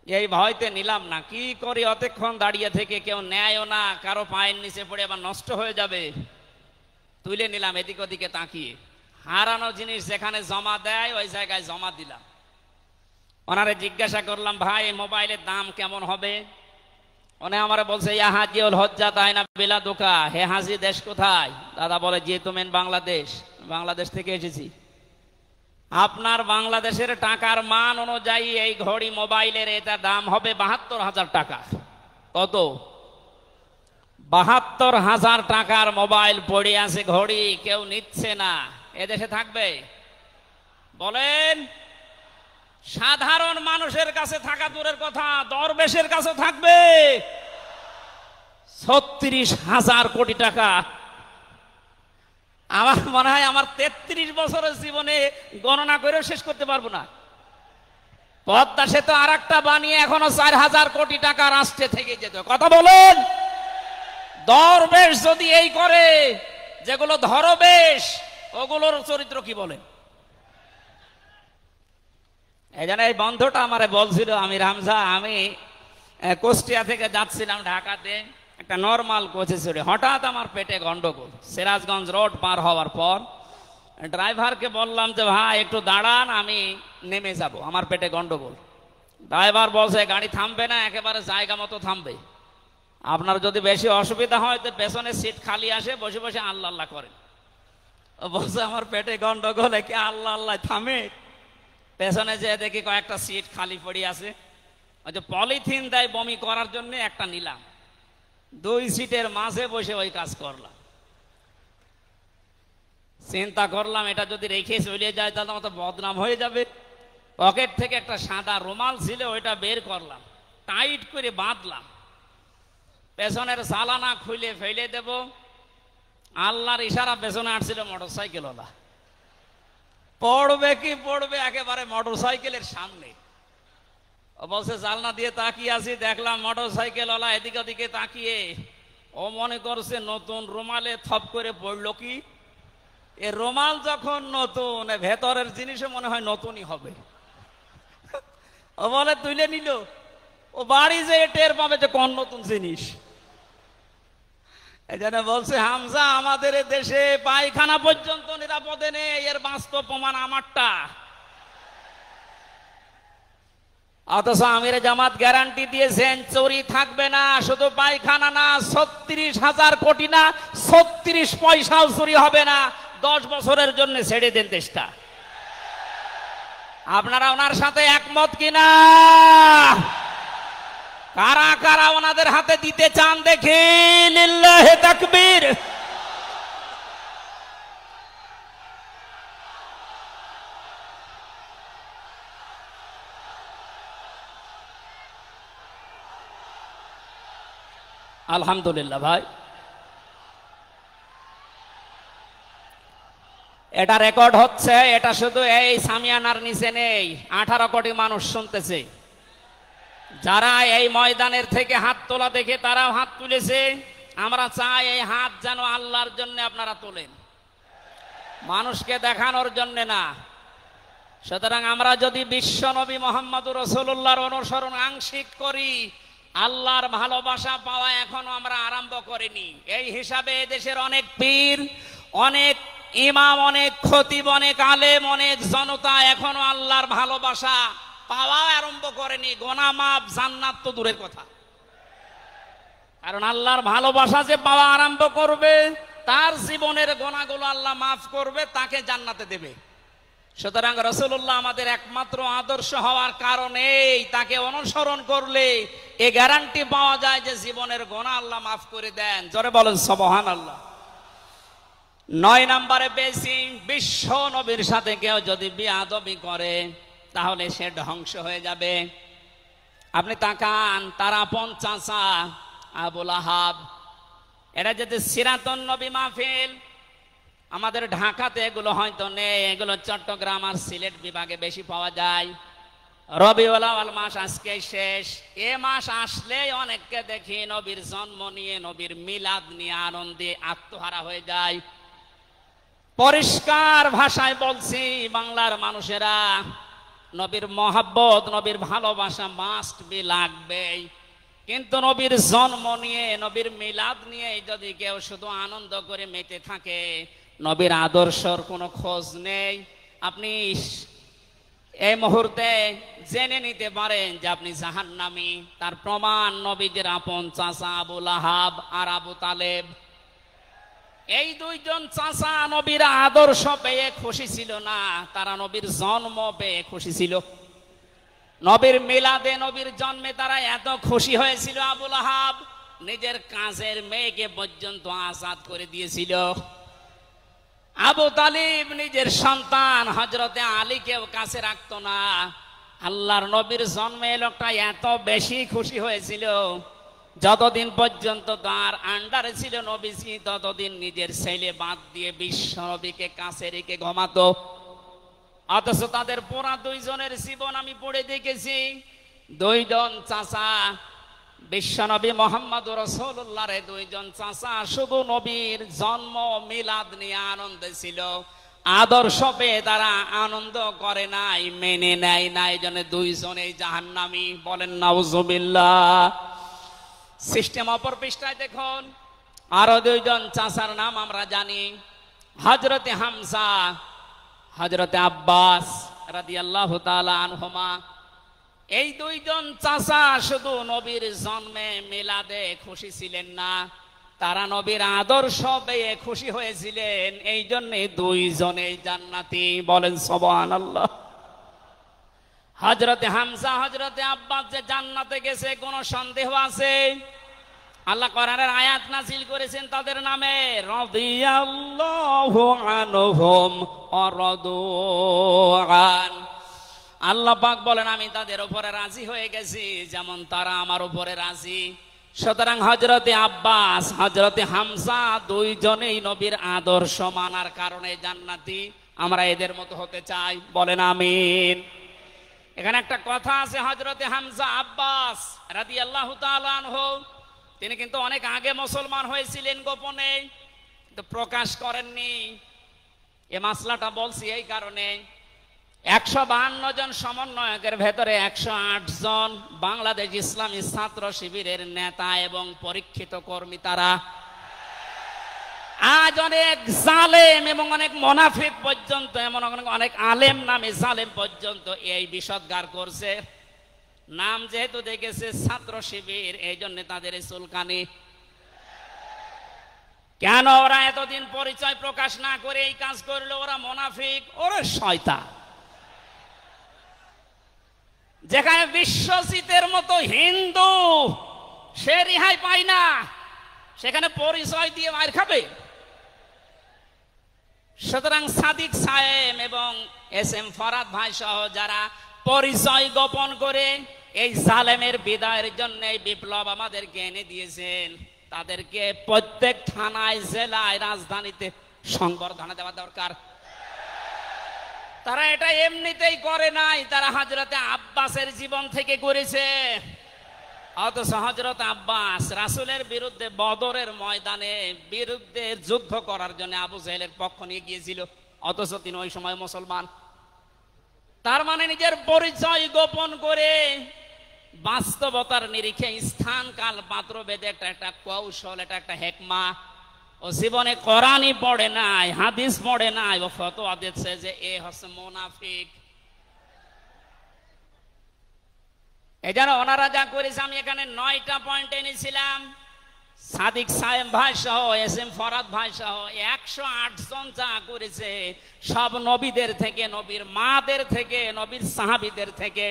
Speaker 2: এই ভয়তে নিলাম না। কি করি, অতক্ষণ দাঁড়িয়ে থেকে কেউ নেয়ও না, কারো পায়ের নিচে পড়ে আবার নষ্ট হয়ে যাবে, তুলে নিলাম এদিক ওদিকে তাকিয়ে। হারানো জিনিস যেখানে জমা দেয় ওই জায়গায় জমা দিলাম। ওনারে জিজ্ঞাসা করলাম, ভাই মোবাইলের দাম কেমন হবে? উনি আমারে বলছে, ইয়া হাজিউল হজ্জা তাই না বিলা দোকা, হে হাজি দেশ কোথায়? দাদা বলে, জি তুমেন বাংলাদেশ। বাংলাদেশ থেকে এসেছি। আপনার বাংলাদেশের টাকার মান অনুযায়ী এই ঘড়ি মোবাইলের এটা দাম হবে 72,000 টাকা। কত? 72,000 টাকার মোবাইল পড়ে আছে, ঘড়ি কেউ নিচ্ছে না। এদেশে থাকবে? বলেন। সাধারণ মানুষের কাছে থাকা দূরের কথা, দরবেশের কাছে থাকবে 36,000 কোটি টাকা। আমার মনে হয় আমার 33 বছরের জীবনে গণনা করেও শেষ করতে পারবো না। পদ্মা সেতু আর একটা বানিয়ে এখনো 4,000 কোটি টাকা রাষ্ট্রে থেকে যেত। কথা বলেন। দরবেশ যদি এই করে, যেগুলো ধরবেশ, ওগুলোর চরিত্র কি বলেন? এই জন্য এই বন্ধুটা আমারে বলছিল, আমি রামজা, আমি কুষ্টিয়া থেকে যাচ্ছিলাম ঢাকাতে, একটা নর্মাল কোচে চড়ে হঠাৎ আমার পেটে গন্ডগোল। সিরাজগঞ্জ রোড পার হওয়ার পর ড্রাইভারকে বললাম যে ভাই একটু দাঁড়ান, আমি নেমে যাব, আমার পেটে গন্ডগোল। ড্রাইভার বলছে গাড়ি থামবে না, একেবারে জায়গা মতো থামবে। আপনার যদি বেশি অসুবিধা হয় তো পেছনে সিট খালি আসে, বসে বসে আল্লাহ আল্লাহ করেন। ও বলছে আমার পেটে গন্ডগোল, কি আল্লাহ আল্লাহ থামে? পেছনে যে দেখি কয়েকটা সিট খালি পড়ে আছে, ওই যে পলিথিন দেয় বমি করার জন্য, একটা নিলাম, 2 সিটের মাঝে বসে ওই কাজ করলাম। চিন্তা করলাম এটা যদি রেখে চলে যায় তাহলে আমার তো বদনাম হয়ে যাবে। পকেট থেকে একটা সাদা রুমাল ছিল, ওইটা বের করলাম, টাইট করে বাঁধলাম, পেছনের সালানা খুলে ফেলে দেব। আল্লাহর ইশারা, পেছনে আসছিল মোটরসাইকেলওয়ালা, পড়বে কি পড়বে একেবারে মোটরসাইকেলের সামনে। ও বলছে জানলা দিয়ে তাকিয়ে আছি, দেখলাম মোটরসাইকেলওয়ালা এদিকে ওদিকে তাকিয়ে, ও মনে করছে নতুন রুমালে থপ করে পড়লো কি। এ রুমাল যখন নতুন, ভেতরের জিনিসও মনে হয় নতুনই হবে। ও বলে তুলে নিল, ও বাড়ি যে টের পাবে যে কোন নতুন জিনিস। এই জন্য বলছে হামজা, আমাদের দেশে পায়খানা পর্যন্ত নিরাপদে নেই, এর বাস্তব প্রমাণ আমারটা। অথচ আমির জামাত গ্যারান্টি দিয়েছেন চুরি থাকবে না, শুধু পায়খানা না, 36,000 কোটি না, 36 পয়সাও চুরি হবে না। 10 বছরের জন্য ছেড়ে দেন দেশটা। আপনারা ওনার সাথে একমত কিনা? কারা কারা ওনাদের হাতে দিতে চান দেখি, লিল্লাহে তাকবীর। আলহামদুলিল্লাহ ভাই, এটা রেকর্ড হচ্ছে। এটা শুধু এই সামিয়ানার নিচে নেই, 18 কোটি মানুষ শুনতেছে। যারা এই ময়দানের থেকে হাত তোলা দেখে তারাও হাত তুলেছে। আমরা চাই এই হাত যেন আল্লাহর জন্য আপনারা তোলেন, মানুষকে দেখানোর জন্য না। সুতরাং আমরা যদি বিশ্ব নবী মুহাম্মদুর রাসূলুল্লাহর অনুসরণ আংশিক করি, আল্লাহর ভালোবাসা পাওয়া এখনো আমরা আরম্ভ করিনি। এই হিসাবে দেশের অনেক পীর, অনেক ইমাম, অনেক খতিব, অনেক আলেম, অনেক জনতা এখনো আল্লাহর ভালোবাসা পাওয়া আরম্ভ করেনি। গোনা মাফ, জান্নাত তো দূরের কথা। কারণ আল্লাহর ভালোবাসা যে পাওয়া আরম্ভ করবে, তার জীবনের গোনাগুলো আল্লাহ মাফ করবে, তাকে জান্নাতে দেবে। সুতরাং রাসূলুল্লাহ আমাদের একমাত্র আদর্শ হওয়ার কারণেই তাকে অনুসরণ করলে এ গ্যারান্টি পাওয়া যায় যে জীবনের গোনা আল্লাহ মাফ করে দেন। জোরে বলেন সুবহানাল্লাহ। 9 নম্বরে পেয়েছি, বিশ্ব নবীর সাথে কেউ যদি বেয়াদবি করে তাহলে সে ধ্বংস হয়ে যাবে। আপনি তাকান, তার আপন চাচা আবু লাহাব, এটা যদি সিরাতুন নবী মাহফিল, আমাদের ঢাকাতে এগুলো হয়তো নেই, এগুলো চট্টগ্রাম আর সিলেট বিভাগে বেশি পাওয়া যায়। রবিউল আউয়াল মাস আজকে শেষ, এ মাস আসলেই অনেককে দেখি নবীর জন্ম নিয়ে, নবীর মিলাদ নিয়ে আনন্দে আত্মহারা হয়ে যায়। পরিষ্কার ভাষায় বলছি, বাংলার মানুষেরা নবীর মহাব্বত, নবীর ভালোবাসা মাস্ট বি লাগবেই। কিন্তু নবীর জন্ম নিয়ে, নবীর মিলাদ নিয়ে যদি কেউ শুধু আনন্দ করে মেতে থাকে, নবীর আদর্শর কোনো খোঁজ নেই, আপনি এই মুহূর্তে জেনে নিতে পারেন যে আপনি জাহান্নামী। তার প্রমাণ নবীদের আপন চাচা আবু লাহাব আর আবু তালেব। এই 2 জন চাচা নবীর আদর্শ পেয়ে খুশি ছিল না, তারা নবীর জন্ম পেয়ে খুশি ছিল। নবীর মিলাদে, নবীর জন্মে তারা এত খুশি হয়েছিল, আবু লাহাব নিজের কাজের মেয়েকে পর্যন্ত আজাদ করে দিয়েছিল। আবু তালিব নিজের সন্তান হযরতে আলীকেও কাছে রাখতো না। আল্লাহর নবীর জন্মে লোকটা এত বেশি খুশি হয়েছিল, যতদিন পর্যন্ত তার আন্ডারে ছিল নবীজি, ততদিন নিজের ছেলে বাদ দিয়ে বিশ্ব নবীকে কাছে রেখে ঘুমাতো। অথচ তাদের পুরা 2 জনের জীবন আমি পড়ে দেখেছি। 2 জন চাচা বিশ্বনবী মোহাম্মদুর রাসূলুল্লাহর দুইজন চাচা শুধু নবীর জন্ম মিলাদ নিয়ে আনন্দে ছিল, আদর্শ পেয়ে তারা আনন্দ করে নাই, মেনে নেয় নাই, জন্য দুইজনেই জাহান্নামী। বলেন নাউজুবিল্লাহ। সিস্টেম অপর পৃষ্ঠায় দেখুন, আরো দুইজন চাচার নাম আমরা জানি, হযরতে হামজা, হযরতে আব্বাস রাদিয়াল্লাহু তাআলা আনহুমা। এই দুইজন চাচা শুধু নবীর জন্মে মিলাদে খুশি ছিলেন না, তারা নবীর আদর্শ পেয়ে খুশি হয়েছিলেন, এই জন্য দুইজনেই জান্নাতি। বলেন সুবহানাল্লাহ। হযরতে হামজা, হযরতে আব্বাস যে জান্নাতে গেছে কোনো সন্দেহ আছে? আল্লাহ কোরআনের আয়াত নাযিল করেছেন তাদের নামে, রাদিয়াল্লাহু আনহুম ওয়া রাদু আন। আল্লাহ পাক বলেন আমি তাদের উপরে রাজি হয়ে গেছি যেমন তারা আমার উপরে রাজি। সুতরাং হযরতে আব্বাস, হযরতে হামজা দুইজনেই নবীর আদর্শ মানার কারণে জান্নাতি। আমরা এদের মতো হতে চাই। বলেন আমিন। এখানে একটা কথা আছে, হযরতে হামজা আব্বাস রাদিয়াল্লাহু তাআলা আনহু তিনি কিন্তু অনেক আগে মুসলমান হয়েছিলেন, গোপনে কিন্তু প্রকাশ করেননি। এই মাসলাটা বলছি এই কারণে, 152 জন সমন্বয়কের ভেতরে 108 জন বাংলাদেশ ইসলামী ছাত্র শিবিরের নেতা এবং পরীক্ষিত কর্মী। তারা আজ অনেক জালেম এবং অনেক মুনাফিক পর্যন্ত, এমন অনেক আলেম নামে জালেম পর্যন্ত এই বিষদগার করছে। নাম যেহেতু দেখেছে ছাত্র শিবির, এই জন্য তাদের চুলকানি। কেন ওরা এতদিন পরিচয় প্রকাশ না করে এই কাজ করলো? ওরা মুনাফিক, ওরা শয়তান। যেখানে বিশ্বজিতের মতো হিন্দু সে রেহাই পায় না, সেখানে পরিচয় দিয়ে মার খাবে। সুতরাং সাদিক সাহেব এবং এস.এম. ফরহাদ ভাই সহ যারা পরিচয় গোপন করে এই জালেমের বিদায়ের জন্য এই বিপ্লব আমাদেরকে এনে দিয়েছেন, তাদেরকে প্রত্যেক থানায়, জেলায়, রাজধানীতে সংবর্ধনা দেওয়া দরকার। তারা এটা এমনিতেই করে নাই, তারা হযরতে আব্বাসের জীবন থেকে করেছে। অথচ হযরত আব্বাস রাসূলের বিরুদ্ধে বদরের ময়দানে বিরুদ্ধে যুদ্ধ করার জন্য আবু জাহেলের পক্ষ নিয়ে গিয়েছিল, অথচ তিনি ওই সময় মুসলমান। তার মানে নিজের পরিচয় গোপন করে বাস্তবতার নিরিখে স্থান কাল পাত্র ভেদে একটা কৌশল, এটা একটা হেকমা। ও জীবনে কোরআনই পড়ে নাই, হাদিস পড়ে নাই, ও ফতোয়া দিচ্ছে যে এ হচ্ছে মুনাফিক। এই জন্য ওনারা যা করেছে, আমি এখানে 9টা পয়েন্ট এনেছিলাম। সাদিক সাহেব ভাই সহ, এস.এম. ফরহাদ ভাই সহ 108 জন যা করেছে, সব নবীদের থেকে, নবীর মাদের থেকে, নবীর সাহাবীদের থেকে,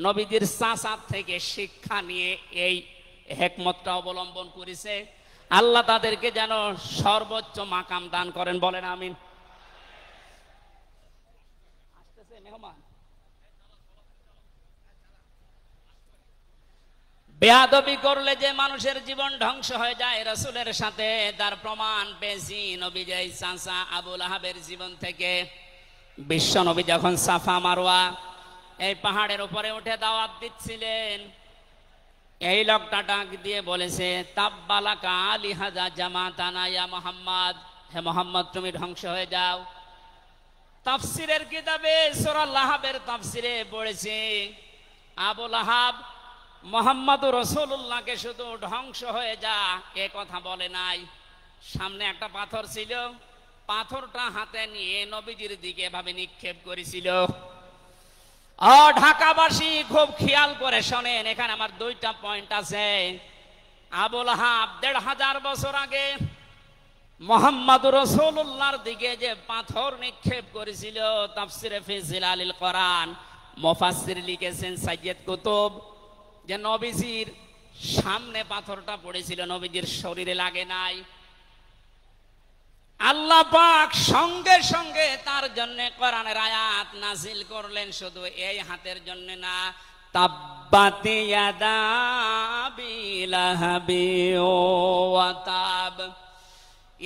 Speaker 2: নবীদের চাচার থেকে শিক্ষা নিয়ে এই হেকমতটা অবলম্বন করেছে। আল্লাহ তাদেরকে যেন সর্বোচ্চ মাকাম দান করেন। বলেন আমিন। আসতেছে মেহমান। বেয়াদবি করলে যে মানুষের জীবন ধ্বংস হয়ে যায় রাসূলের সাথে, তার প্রমাণ পেয়েছি নবীর এই চাচা আবু লাহাবের জীবন থেকে। বিশ্ব নবী যখন সাফা মারওয়া এই পাহাড়ের উপরে উঠে দাওয়াত দিচ্ছিলেন, এই লোকটা ডাক দিয়ে বলেছে, তাব্বালাকা লিহাজা জামাতানা ইয়া মুহাম্মদ, হে মুহাম্মদ তুমি ধ্বংস হয়ে যাও। তাফসিরের কিতাবে সূরা লাহাবের তাফসিরে পড়েছে, আবু লাহাব মুহাম্মদুর রাসূলুল্লাহকে শুধু ধ্বংস হয়ে যা এ কথা বলে নাই। সামনে একটা পাথর ছিল, পাথরটা হাতে নিয়ে নবীজির দিকে এভাবে নিক্ষেপ করেছিল। ঢাকাবাসী খুব খেয়াল করে শোনেন, এখানে আমার 2টা পয়েন্ট আছে। আবু লাহাব 1500 বছর আগে মুহাম্মদুর রাসূলুল্লাহর দিকে যে পাথর নিক্ষেপ করেছিল, তাফসিরে ফি জিলালিল কোরআন মুফাসসির লিখেছেন সাইয়্যিদ কুতুব, যে নবীজির সামনে পাথরটা পড়েছিল, নবীজির শরীরে লাগে নাই। আল্লাহ পাক সঙ্গে সঙ্গে তার জন্য কোরআনের আয়াত নাযিল করলেন, শুধু এই হাতের জন্য না, তাব্বাত ইয়াদা আবি লাহাবি ওয়া তাব।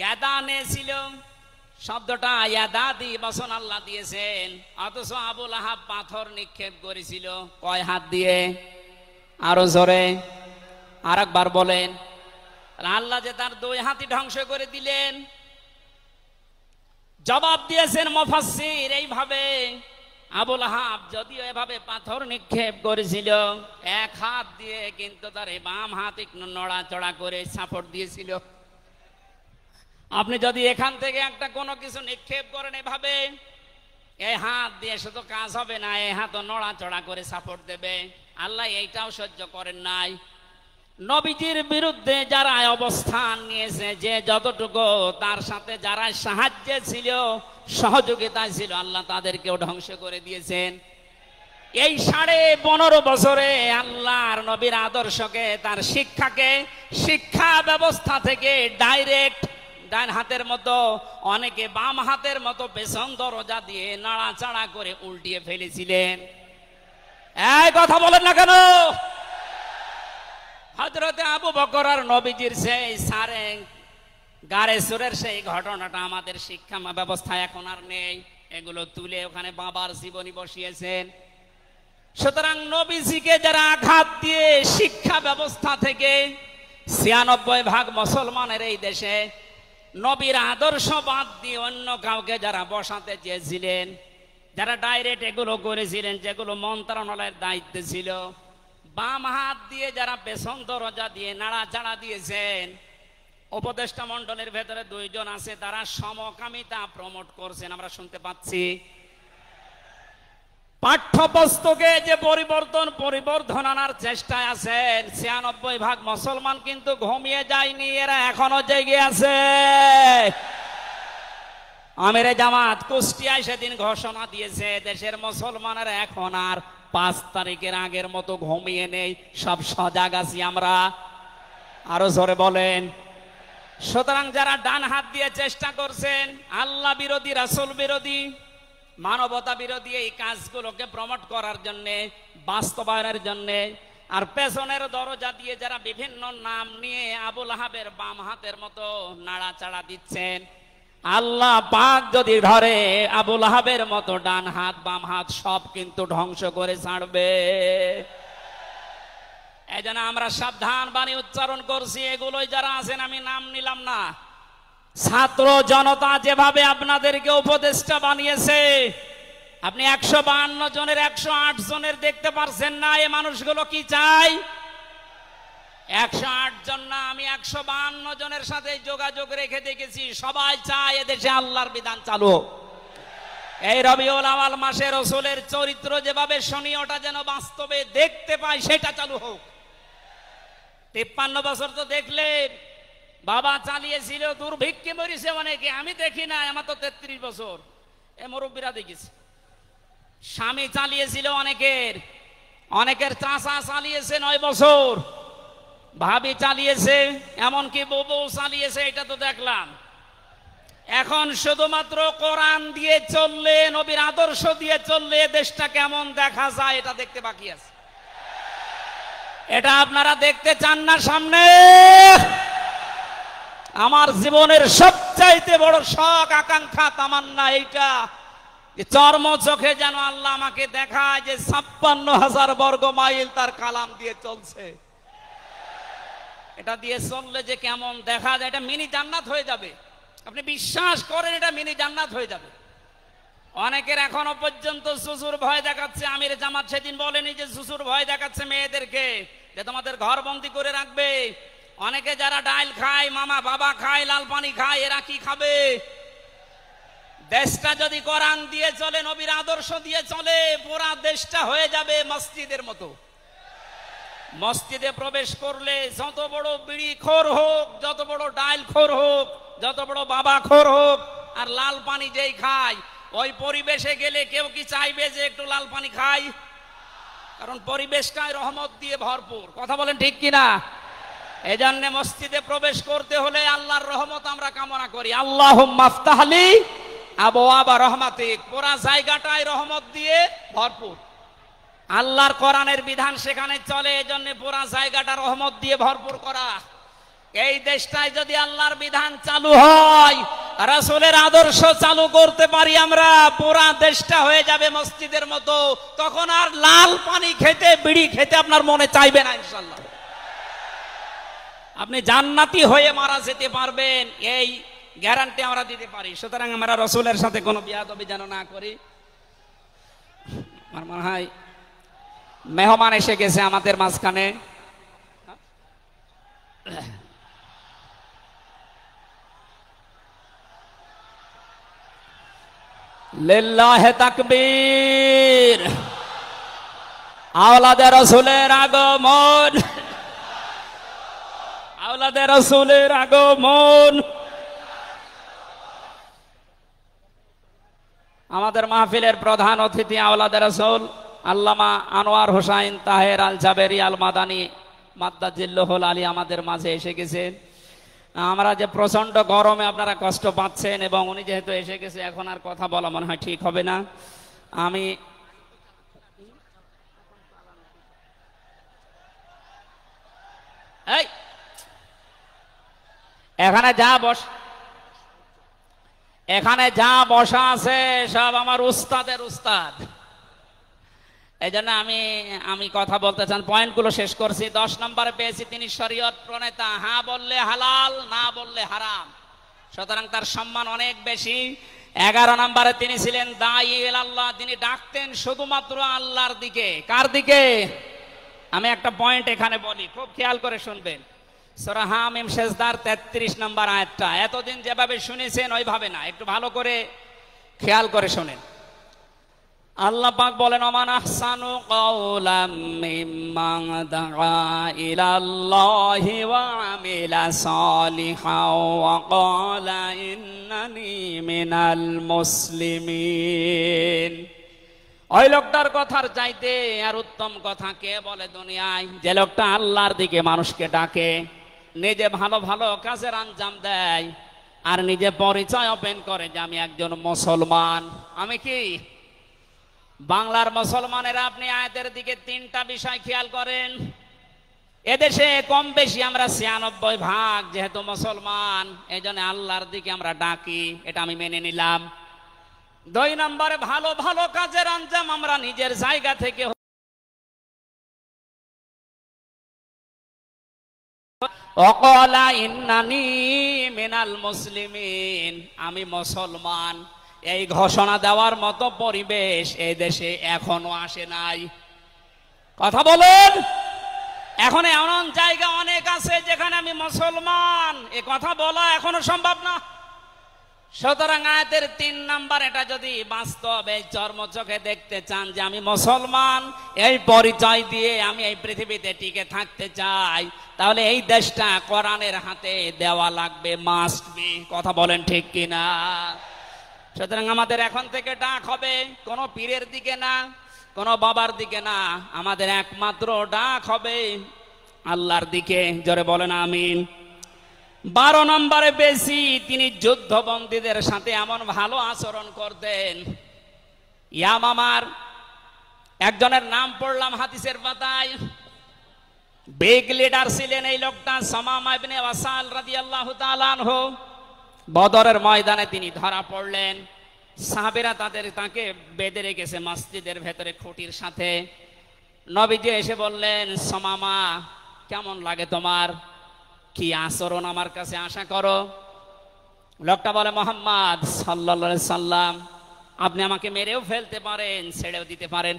Speaker 2: ইয়াদানে ছিল শব্দটা, ইয়াদাদি বচন আল্লাহ দিয়েছেন, অথচ আবু লাহাব পাথর নিক্ষেপ করেছিল কয় হাত দিয়ে? আরো জোরে। আর একবার বলেন। আল্লাহ যে তার দুই হাতি ধ্বংস করে দিলেন, জবাব দিয়েছেন মুফাসসির এইভাবে, আবুল আহাব যদিও এভাবে পাথর নিক্ষেপ করেছিল, এক হাত দিয়ে কিন্তু তার বাম হাত একটু নড়াচড়া করে সাপোর্ট দিয়েছিল। আপনি যদি এখান থেকে একটা কোনো কিছু নিক্ষেপ করেন এভাবে, এই হাত দিয়ে শুধু কাজ হবে না, এই হাতও নড়াচড়া করে সাপোর্ট দেবে। আল্লাহ এইটাও সহ্য করেন নাই। নবীজির বিরুদ্ধে যারা অবস্থান নিয়েছে, যে যতটুকু তার সাথে যারা সাহায্যে ছিল, সহযোগিতায় ছিল, আল্লাহ তাদেরকেও ধ্বংস করে দিয়েছেন। এই 15.5 বছরে আল্লাহর নবীর আদর্শকে, তার শিক্ষাকে, শিক্ষা ব্যবস্থা থেকে ডাইরেক্ট ডান হাতের মতো, অনেকে বাম হাতের মতো পেছন দরজা দিয়ে নাড়াচাড়া করে উল্টিয়ে ফেলেছিলেন। এই কথা বলেন না কেন? হযরতে আবু বকর আর নবীজির সেই সারে গারে সুরের সেই ঘটনাটা আমাদের শিক্ষা ব্যবস্থা এখন আর নেই। এগুলো তুলে ওখানে বাবার জীবনী বসিয়েছেন। সুতরাং নবীজিকে যারা আঘাত দিয়ে শিক্ষা ব্যবস্থা থেকে 96% মুসলমানের এই দেশে নবীর আদর্শ বাদ দিয়ে অন্য কাউকে যারা বসাতে চেয়েছিলেন, যারা ডাইরেক্ট এগুলো করেছিলেন, যেগুলো মন্ত্রণালয়ের দায়িত্বে ছিল, বাম হাত দিয়ে যারা পেছন দরজা দিয়ে নাড়াচাড়া দিয়েছেন, উপদেষ্টা মণ্ডলের ভেতরে 2 জন আছে, তারা সমকামিতা প্রমোট করছেন, আমরা শুনতে পাচ্ছি। পাঠ্যপুস্তকে যে পরিবর্ধন আনার চেষ্টায় আছেন, 96% মুসলমান কিন্তু ঘুমিয়ে যায়নি, এরা এখনো জেগে আছে। আমিরে জামাত কুষ্টিয়ায় সেদিন ঘোষণা দিয়েছে, দেশের মুসলমানেরা এখন আর 5 তারিখের আগের মতো ঘুমিয়ে নেই, সব সজাগ আছি আমরা। আরো জোরে বলেন। সুতরাং যারা ডান হাত দিয়ে চেষ্টা করছেন আল্লাহ বিরোধী, রাসূল বিরোধী, মানবতা বিরোধী এই কাজগুলোকে প্রমোট করার জন্য, বাস্তবায়নের জন্য, আর পেছনের দরজা দিয়ে যারা বিভিন্ন নাম নিয়ে আবুল আহাবের বাম হাতের মতো নাড়াচাড়া দিচ্ছেন, আল্লাহ পাক যদি ধরে আবুল আহাবের মতো ডান হাত বাম হাত সব কিন্তু ধ্বংস করে ছাড়বে। এজন্য আমরা সাবধান বাণী উচ্চারণ করছি। এগুলোই যারা আছেন, আমি নাম নিলাম না, ছাত্র জনতা যেভাবে আপনাদেরকে উপদেষ্টা বানিয়েছে, আপনি 152 জনের 108 জনের দেখতে পারছেন না। এই মানুষগুলো কি চাই? 108 জন না, আমি 152 জনের সাথে যোগাযোগ রেখে দেখেছি, সবাই চায় এদেশে আল্লাহর বিধান চালু হোক। এই রবিউল আউয়াল মাসে রাসূলের চরিত্র যেভাবে শুনি, ওটা যেন বাস্তবে দেখতে পাই, সেটা চালু হোক। 53 বছর তো দেখলে বাবা চালিয়েছিল, দুর্ভিক্ষে মরিছে অনেকে, আমি দেখি না, আমার তো 33 বছর, এ মুরব্বীরা দেখেছি। স্বামী চালিয়েছিল অনেকের চাচা চালিয়েছে 9 বছর, ভাবি চালিয়েছে, এমনকি বউ চালিয়েছে, এটা তো দেখলাম। এখন শুধুমাত্র কোরআন দিয়ে চললে, নবীর আদর্শ দিয়ে চললে দেশটা কেমন দেখা যায় এটা দেখতে বাকি আছে। এটা আপনারা দেখতে চান না সামনে? আমার জীবনের সবচাইতে বড় শখ, আকাঙ্ক্ষা, তামান্না এইটা, যে চর্ম চোখে যেন আল্লাহ আমাকে দেখায় যে 56,000 বর্গ মাইল তার কালাম দিয়ে চলছে। এটা দিয়ে চললে যে কেমন দেখা যায়, এটা মিনি জান্নাত হয়ে যাবে। আপনি বিশ্বাস করেন, এটা মিনি জান্নাত হয়ে যাবে। অনেকের এখনো পর্যন্ত শ্বশুর ভয় দেখাচ্ছে। আমির জামাত সেদিন বলেনি যে শ্বশুর ভয় দেখাচ্ছে মেয়েদেরকে, যে তোমাদের ঘর বন্দি করে রাখবে। অনেকে যারা ডাইল খায়, মামা বাবা খায়, লাল পানি খায়, এরা কি খাবে? দেশটা যদি কোরআন দিয়ে চলে, নবীর আদর্শ দিয়ে চলে, পুরা দেশটা হয়ে যাবে মসজিদের মতো। মসজিদে প্রবেশ করলে যত বড় বিড়ি খোর হোক, যত বড় ডাইল খোর হোক, যত বড় বাবা খোর হোক, আর লাল পানি যেই খায়, ওই পরিবেশে গেলে কেউ কি চাইবে যে একটু লাল পানি খাই? কারণ পরিবেশটাই রহমত দিয়ে ভরপুর। কথা বলেন ঠিক কিনা? এজন্য মসজিদে প্রবেশ করতে হলে আল্লাহর রহমত আমরা কামনা করি। আল্লাহুম্মা আফতাহলি আবওয়াবা রহমাতিক, পুরা জায়গাটাই রহমত দিয়ে ভরপুর। আল্লাহর কোরআনের বিধান সেখানে চলে, এজন্য পুরা জায়গাটা রহমত দিয়ে ভরপুর করা। এই দেশটায় যদি আল্লাহর বিধান চালু হয়, রাসূলের আদর্শ চালু করতে পারি আমরা, পুরা দেশটা হয়ে যাবে মসজিদের মতো। তখন আর লাল পানি খেতে, বিড়ি খেতে আপনার মনে চাইবে না ইনশাআল্লাহ। আপনি জান্নাতি হয়ে মারা যেতে পারবেন, এই গ্যারান্টি আমরা দিতে পারি। সুতরাং আমরা রসুলের সাথে কোনো বিয়াদবি যেন না করি। আমার মনে হয় মেহমান এসে গেছে আমাদের মাঝখানে। লিল্লাহি তাকবীর। আওলাদে রসুলের আগমন, আওলাদে রসুলের আগমন। আমাদের মাহফিলের প্রধান অতিথি আওলাদে রসুল আল্লামা আনোয়ার হোসাইন তাহের আল জাবেরি আল মাদানী মাদ্দাজিল্লাহুল আলী আমাদের মাঝে এসে গেছেন। আমরা যে প্রচন্ড গরমে আপনারা কষ্ট পাচ্ছেন, এবং উনি যেহেতু এসে গেছে এখন আর কথা বলা মনে হয় ঠিক হবে না। আমি এই এখানে যা বসা আছে সব আমার উস্তাদের উস্তাদ। এই জন্য আমি কথা বলতে চান, পয়েন্টগুলো শেষ করছি। 10 নম্বরে পেয়েছি তিনি শরীয়ত প্রণেতা, হ্যাঁ বললে হালাল, না বললে হারাম, সুতরাং তার সম্মান অনেক বেশি। 11 নম্বরে তিনি ছিলেন দাঈ ইলাল্লাহ, তিনি ডাকতেন শুধুমাত্র আল্লাহর দিকে। কার দিকে? আমি একটা পয়েন্ট এখানে বলি, খুব খেয়াল করে শুনবেন। সূরা হামিম সেজদার 33 নম্বর আয়াতটা এতদিন যেভাবে শুনেছেন ওইভাবে না, একটু ভালো করে খেয়াল করে শুনেন। আল্লাহ পাক বলেন, ওমান আহসানু কাওলাম মিম্মান দাআ ইলাল্লাহি ওয়া আমিলা সালিহান ওয়া ক্বালা ইন্নানি মিনাল মুসলিমিন। ওই লোকটার কথার চাইতে আর উত্তম কথা কে বলে দুনিয়ায়? যে লোকটা আল্লাহর দিকে মানুষকে ডাকে, নিজে ভালো ভালো কাজের আঞ্জাম দেয়, আর নিজে পরিচয় ওপেন করে যে আমি একজন মুসলমান। আমি কি? বাংলার মুসলমানেরা, আপনি আয়াতের দিকে 3টা বিষয় খেয়াল করেন। এদেশে কম বেশি আমরা 96% যেহেতু মুসলমান, এই জন্য আল্লাহর দিকে আমরা ডাকি, এটা আমি মেনে নিলাম। 2 নম্বরে ভালো ভালো কাজের আঞ্জাম আমরা নিজের জায়গা থেকে, ওয়াকালা ইন্নানি মিনাল মুসলিমিন, আমি মুসলমান, এই ঘোষণা দেওয়ার মতো পরিবেশ এই দেশে এখনো আসে নাই। কথা বলেন। এখন এমন জায়গা অনেক আছে যেখানে আমি মুসলমান, এ কথা বলা এখনো সম্ভব না। সুতরাং আয়াতের 3 নাম্বার, এটা যদি বাস্তব এই চর্মচোখে দেখতে চান যে আমি মুসলমান, এই পরিচয় দিয়ে আমি এই পৃথিবীতে টিকে থাকতে চাই, তাহলে এই দেশটা কোরআনের হাতে দেওয়া লাগবে, মাস্ট বি। কথা বলেন ঠিক কিনা? সুতরাং আমাদের এখন থেকে ডাক হবে কোন পীরের দিকে না, কোন বাবার দিকে না, আমাদের একমাত্র ডাক হবে আল্লাহর দিকে। জোরে বলেন আমিন। 12 নম্বরে বেশি তিনি যুদ্ধবন্দীদের সাথে এমন ভালো আচরণ করতেন। ইয়ামামার একজনের নাম পড়লাম হাদিসের পাতায়, বিগ লিডার ছিলেন এই লোকটা, সামামা ইবনে ওয়াসাল রাদিয়াল্লাহু তাআলা আনহু। বদরের ময়দানে তিনি ধরা পড়লেন, সাহাবীরা তাকে বেঁধে রেখেছে মসজিদের ভেতরে খুঁটির সাথে। নবীজি এসে বললেন, সামামা কেমন লাগে তোমার, কি আচরণ আমার কাছে আশা করো? লোকটা বলে, মুহাম্মদ সাল্লাল্লাহু আলাইহি সাল্লাম, আপনি আমাকে মেরেও ফেলতে পারেন, ছেড়েও দিতে পারেন।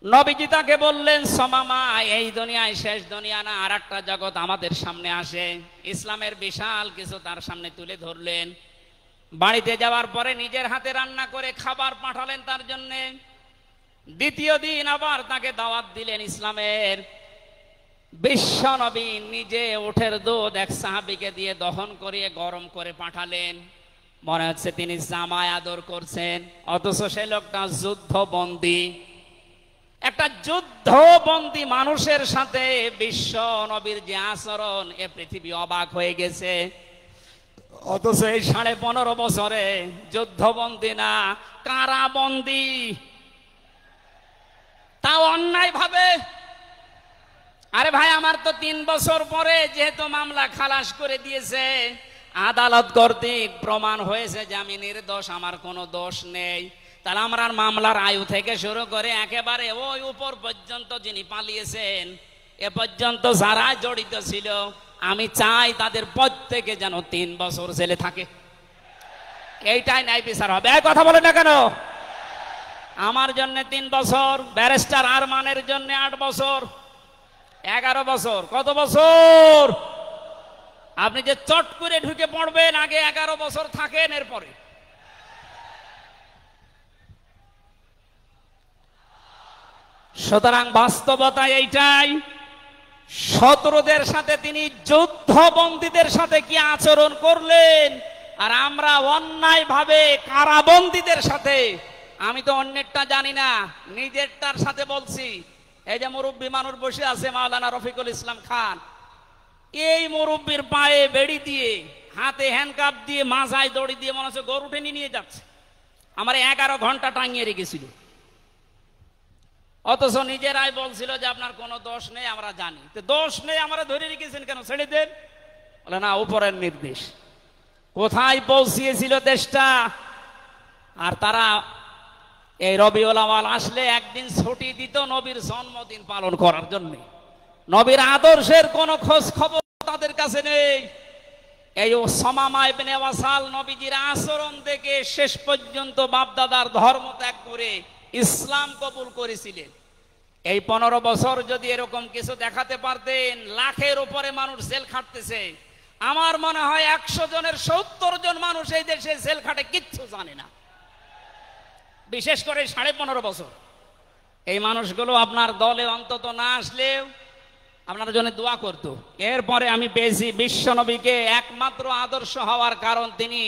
Speaker 2: নবীজি তাকে বললেন, সামামা এই দুনিয়ায় শেষ দুনিয়া না, আর একটা জগৎ আমাদের সামনে আসে। ইসলামের বিশাল কিছু তার সামনে তুলে ধরলেন। বাড়িতে যাওয়ার পরে নিজের হাতে রান্না করে খাবার পাঠালেন তার জন্য। দ্বিতীয় দিন আবার তাকে দাওয়াত দিলেন ইসলামের। বিশ্ব নবী নিজে উটের দুধ এক সাহাবীকে দিয়ে দহন করিয়ে গরম করে পাঠালেন। মনে হচ্ছে তিনি জামায় আদর করছেন, অথচ সে লোকটা যুদ্ধবন্দী। একটা যুদ্ধবন্দী মানুষের সাথে বিশ্ব নবীর যে আচরণ, এ পৃথিবী অবাক হয়ে গেছে। অথচ এই 15.5 বছরে যুদ্ধবন্দী না, কারাবন্দী, তাও অন্যায় ভাবে। আরে ভাই, আমার তো 3 বছর পরে যেহেতু মামলা খালাস করে দিয়েছে, আদালত কর্তৃক প্রমাণ হয়েছে যে আমি নির্দোষ, আমার কোনো দোষ নেই, তাহলে আমার মামলার আয়ু থেকে শুরু করে একেবারে ওই উপর পর্যন্ত যিনি পালিয়েছেন, এ পর্যন্ত যারা জড়িত ছিল আমি চাই তাদের প্রত্যেকে যেন 3 বছর জেলে থাকে। এইটাই ন্যায় বিচার হবে। এই কথা বলে না কেন? আমার জন্য 3 বছর, ব্যারিস্টার আরমানের জন্য 8 বছর, 11 বছর। কত বছর? আপনি যে চট করে ঢুকে পড়বেন, আগে 11 বছর থাকেন, এরপরে। সুতরাং বাস্তবতা এইটাই। শত্রুদের সাথে তিনি যুদ্ধবন্দীদের সাথে কি আচরণ করলেন, আর আমরা অন্যায় ভাবে কারাবন্দীদের সাথে, আমি তো অন্যেরটা জানি না, নিজেরটার সাথে বলছি। এই যে মুরব্বী মানুষ বসে আছে মাওলানা রফিকুল ইসলাম খান, এই মুরব্বীর পায়ে বেড়ি দিয়ে, হাতে হ্যান্ডকাপ দিয়ে, মাথায় দড়ি দিয়ে মনে হচ্ছে গরু টেনে নিয়ে যাচ্ছে। আমার 11 ঘন্টা টাঙিয়ে রেখেছিল, অথচ নিজেরাই বলছিল যে আপনার কোনো দোষ নেই, আমরা জানি। তো দোষ নেই, আমরা ধরে রেখেছেন কেন, ছেড়ে দেন। বলে না, উপরের নির্দেশ। কোথায় পৌঁছিয়েছিল দেশটা। আর তারা এই রবিউল আউয়াল আসলে একদিন ছুটি দিত নবীর জন্মদিন পালন করার জন্য। নবীর আদর্শের কোনো খোঁজ খবর তাদের কাছে নেই। এই উসামা ইবনে ওয়াসাল নবীজির আচরণ দেখে শেষ পর্যন্ত বাপদাদার ধর্ম ত্যাগ করে ইসলাম কবুল করেছিলেন। এই 15 বছর যদি এরকম কিছু দেখাতে পারতেন, লাখের উপরে মানুষ জেল খাটতেছে। আমার মনে হয় 100 জনের 70 জন মানুষ এই দেশে জেল খাটে, কিচ্ছু জানে না। বিশেষ করে 15.5 বছর এই মানুষগুলো আপনার দলে অন্তত না আসলেও আপনার জন্য দোয়া করতো। এরপরে আমি পেয়েছি বিশ্বনবীকে একমাত্র আদর্শ হওয়ার কারণ তিনি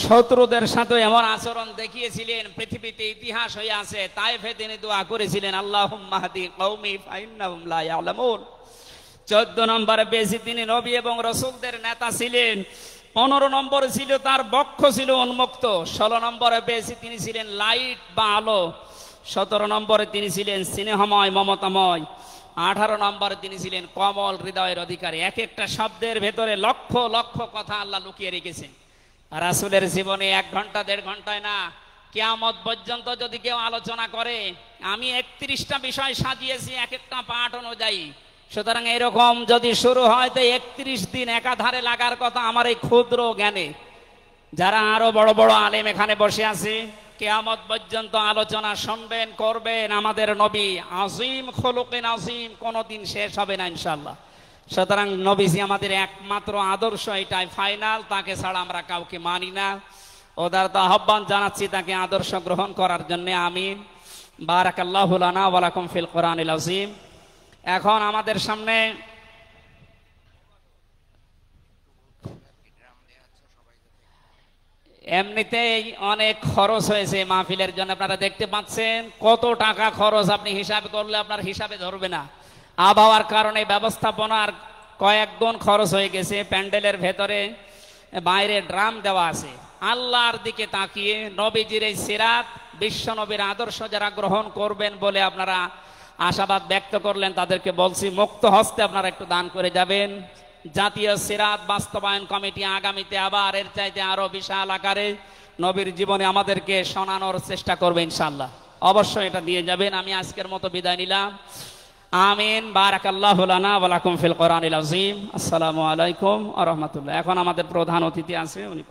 Speaker 2: শত্রুদের সাথে এমন আচরণ দেখিয়েছিলেন, পৃথিবীতে ইতিহাস হয়ে আছে। তাইফে তিনি দোয়া করেছিলেন, আল্লাহুম্মা হাদি কওমি ফাইন্নাহুম লা ইয়ালামুন। 14 নম্বরে পেয়েছি তিনি নবী এবং রাসূলদের নেতা ছিলেন। 15 নম্বরে ছিল তার বক্ষ ছিল উন্মুক্ত। 16 নম্বরে পেয়েছি তিনি ছিলেন লাইট বা আলো। 17 নম্বরে তিনি ছিলেন স্নেহময়, মমতাময়। 18 নম্বরে তিনি ছিলেন কমল হৃদয়ের অধিকারী। এক একটা শব্দের ভেতরে লক্ষ লক্ষ কথা আল্লাহ লুকিয়ে রেখেছেন। রাসূলের জীবনে 1 ঘন্টা 1.5 ঘন্টায় না, কিয়ামত পর্যন্ত যদি কেউ আলোচনা করে, আমি 31টা বিষয় সাজিয়েছি এক একটা পাঠ অনুযায়ী। সুতরাং এরকম যদি শুরু হয় তো 31 দিন একাধারে লাগার কথা আমার এই ক্ষুদ্র জ্ঞানে। যারা আরো বড় বড় আলেম এখানে বসে আছে, কিয়ামত পর্যন্ত আলোচনা শুনবেন, করবেন। আমাদের নবী আজিম খুলুকিন আজিম, কোনোদিন শেষ হবে না ইনশাআল্লাহ। সুতরাং নবীজি আমাদের একমাত্র আদর্শ, এটাই ফাইনাল। তাকে ছাড়া আমরা কাউকে মানি না। ওদারত আহ্বান জানাচ্ছি তাকে আদর্শ গ্রহণ করার জন্য। আমিন। বারাকাল্লাহু লানা ওয়া লাকুম ফিল কোরআনিল আযীম। এখন আমাদের সামনে এমনিতেই অনেক খরচ হয়েছে মাহফিলের জন্য, আপনারা দেখতে পাচ্ছেন কত টাকা খরচ। আপনি হিসাব করলে আপনার হিসাবে ধরবে না। আবহাওয়ার কারণে ব্যবস্থাপনার কয়েক গুণ খরচ হয়ে গেছে। প্যান্ডেলের ভেতরে বাইরে ড্রাম দেওয়া আছে। আল্লাহর দিকে তাকিয়ে নবীজির এই সিরাত, বিশ্ব নবীর আদর্শ যারা গ্রহণ করবেন বলে আপনারা আশাবাদ ব্যক্ত করলেন, তাদেরকে বলছি মুক্ত হস্তে আপনারা একটু দান করে যাবেন। জাতীয় সিরাত বাস্তবায়ন কমিটি আগামীতে আবার এর চাইতে আরো বিশাল আকারে নবীর জীবনে আমাদেরকে শোনানোর চেষ্টা করবে ইনশাআল্লাহ। অবশ্যই এটা দিয়ে যাবেন। আমি আজকের মতো বিদায় নিলাম। আমিন। বারাকাল্লাহু লানা ওয়া লাকুম ফিল কোরআনিল আযীম। আসসালামু আলাইকুম ওয়া রাহমাতুল্লাহ। এখন আমাদের প্রধান অতিথি আছে, উনি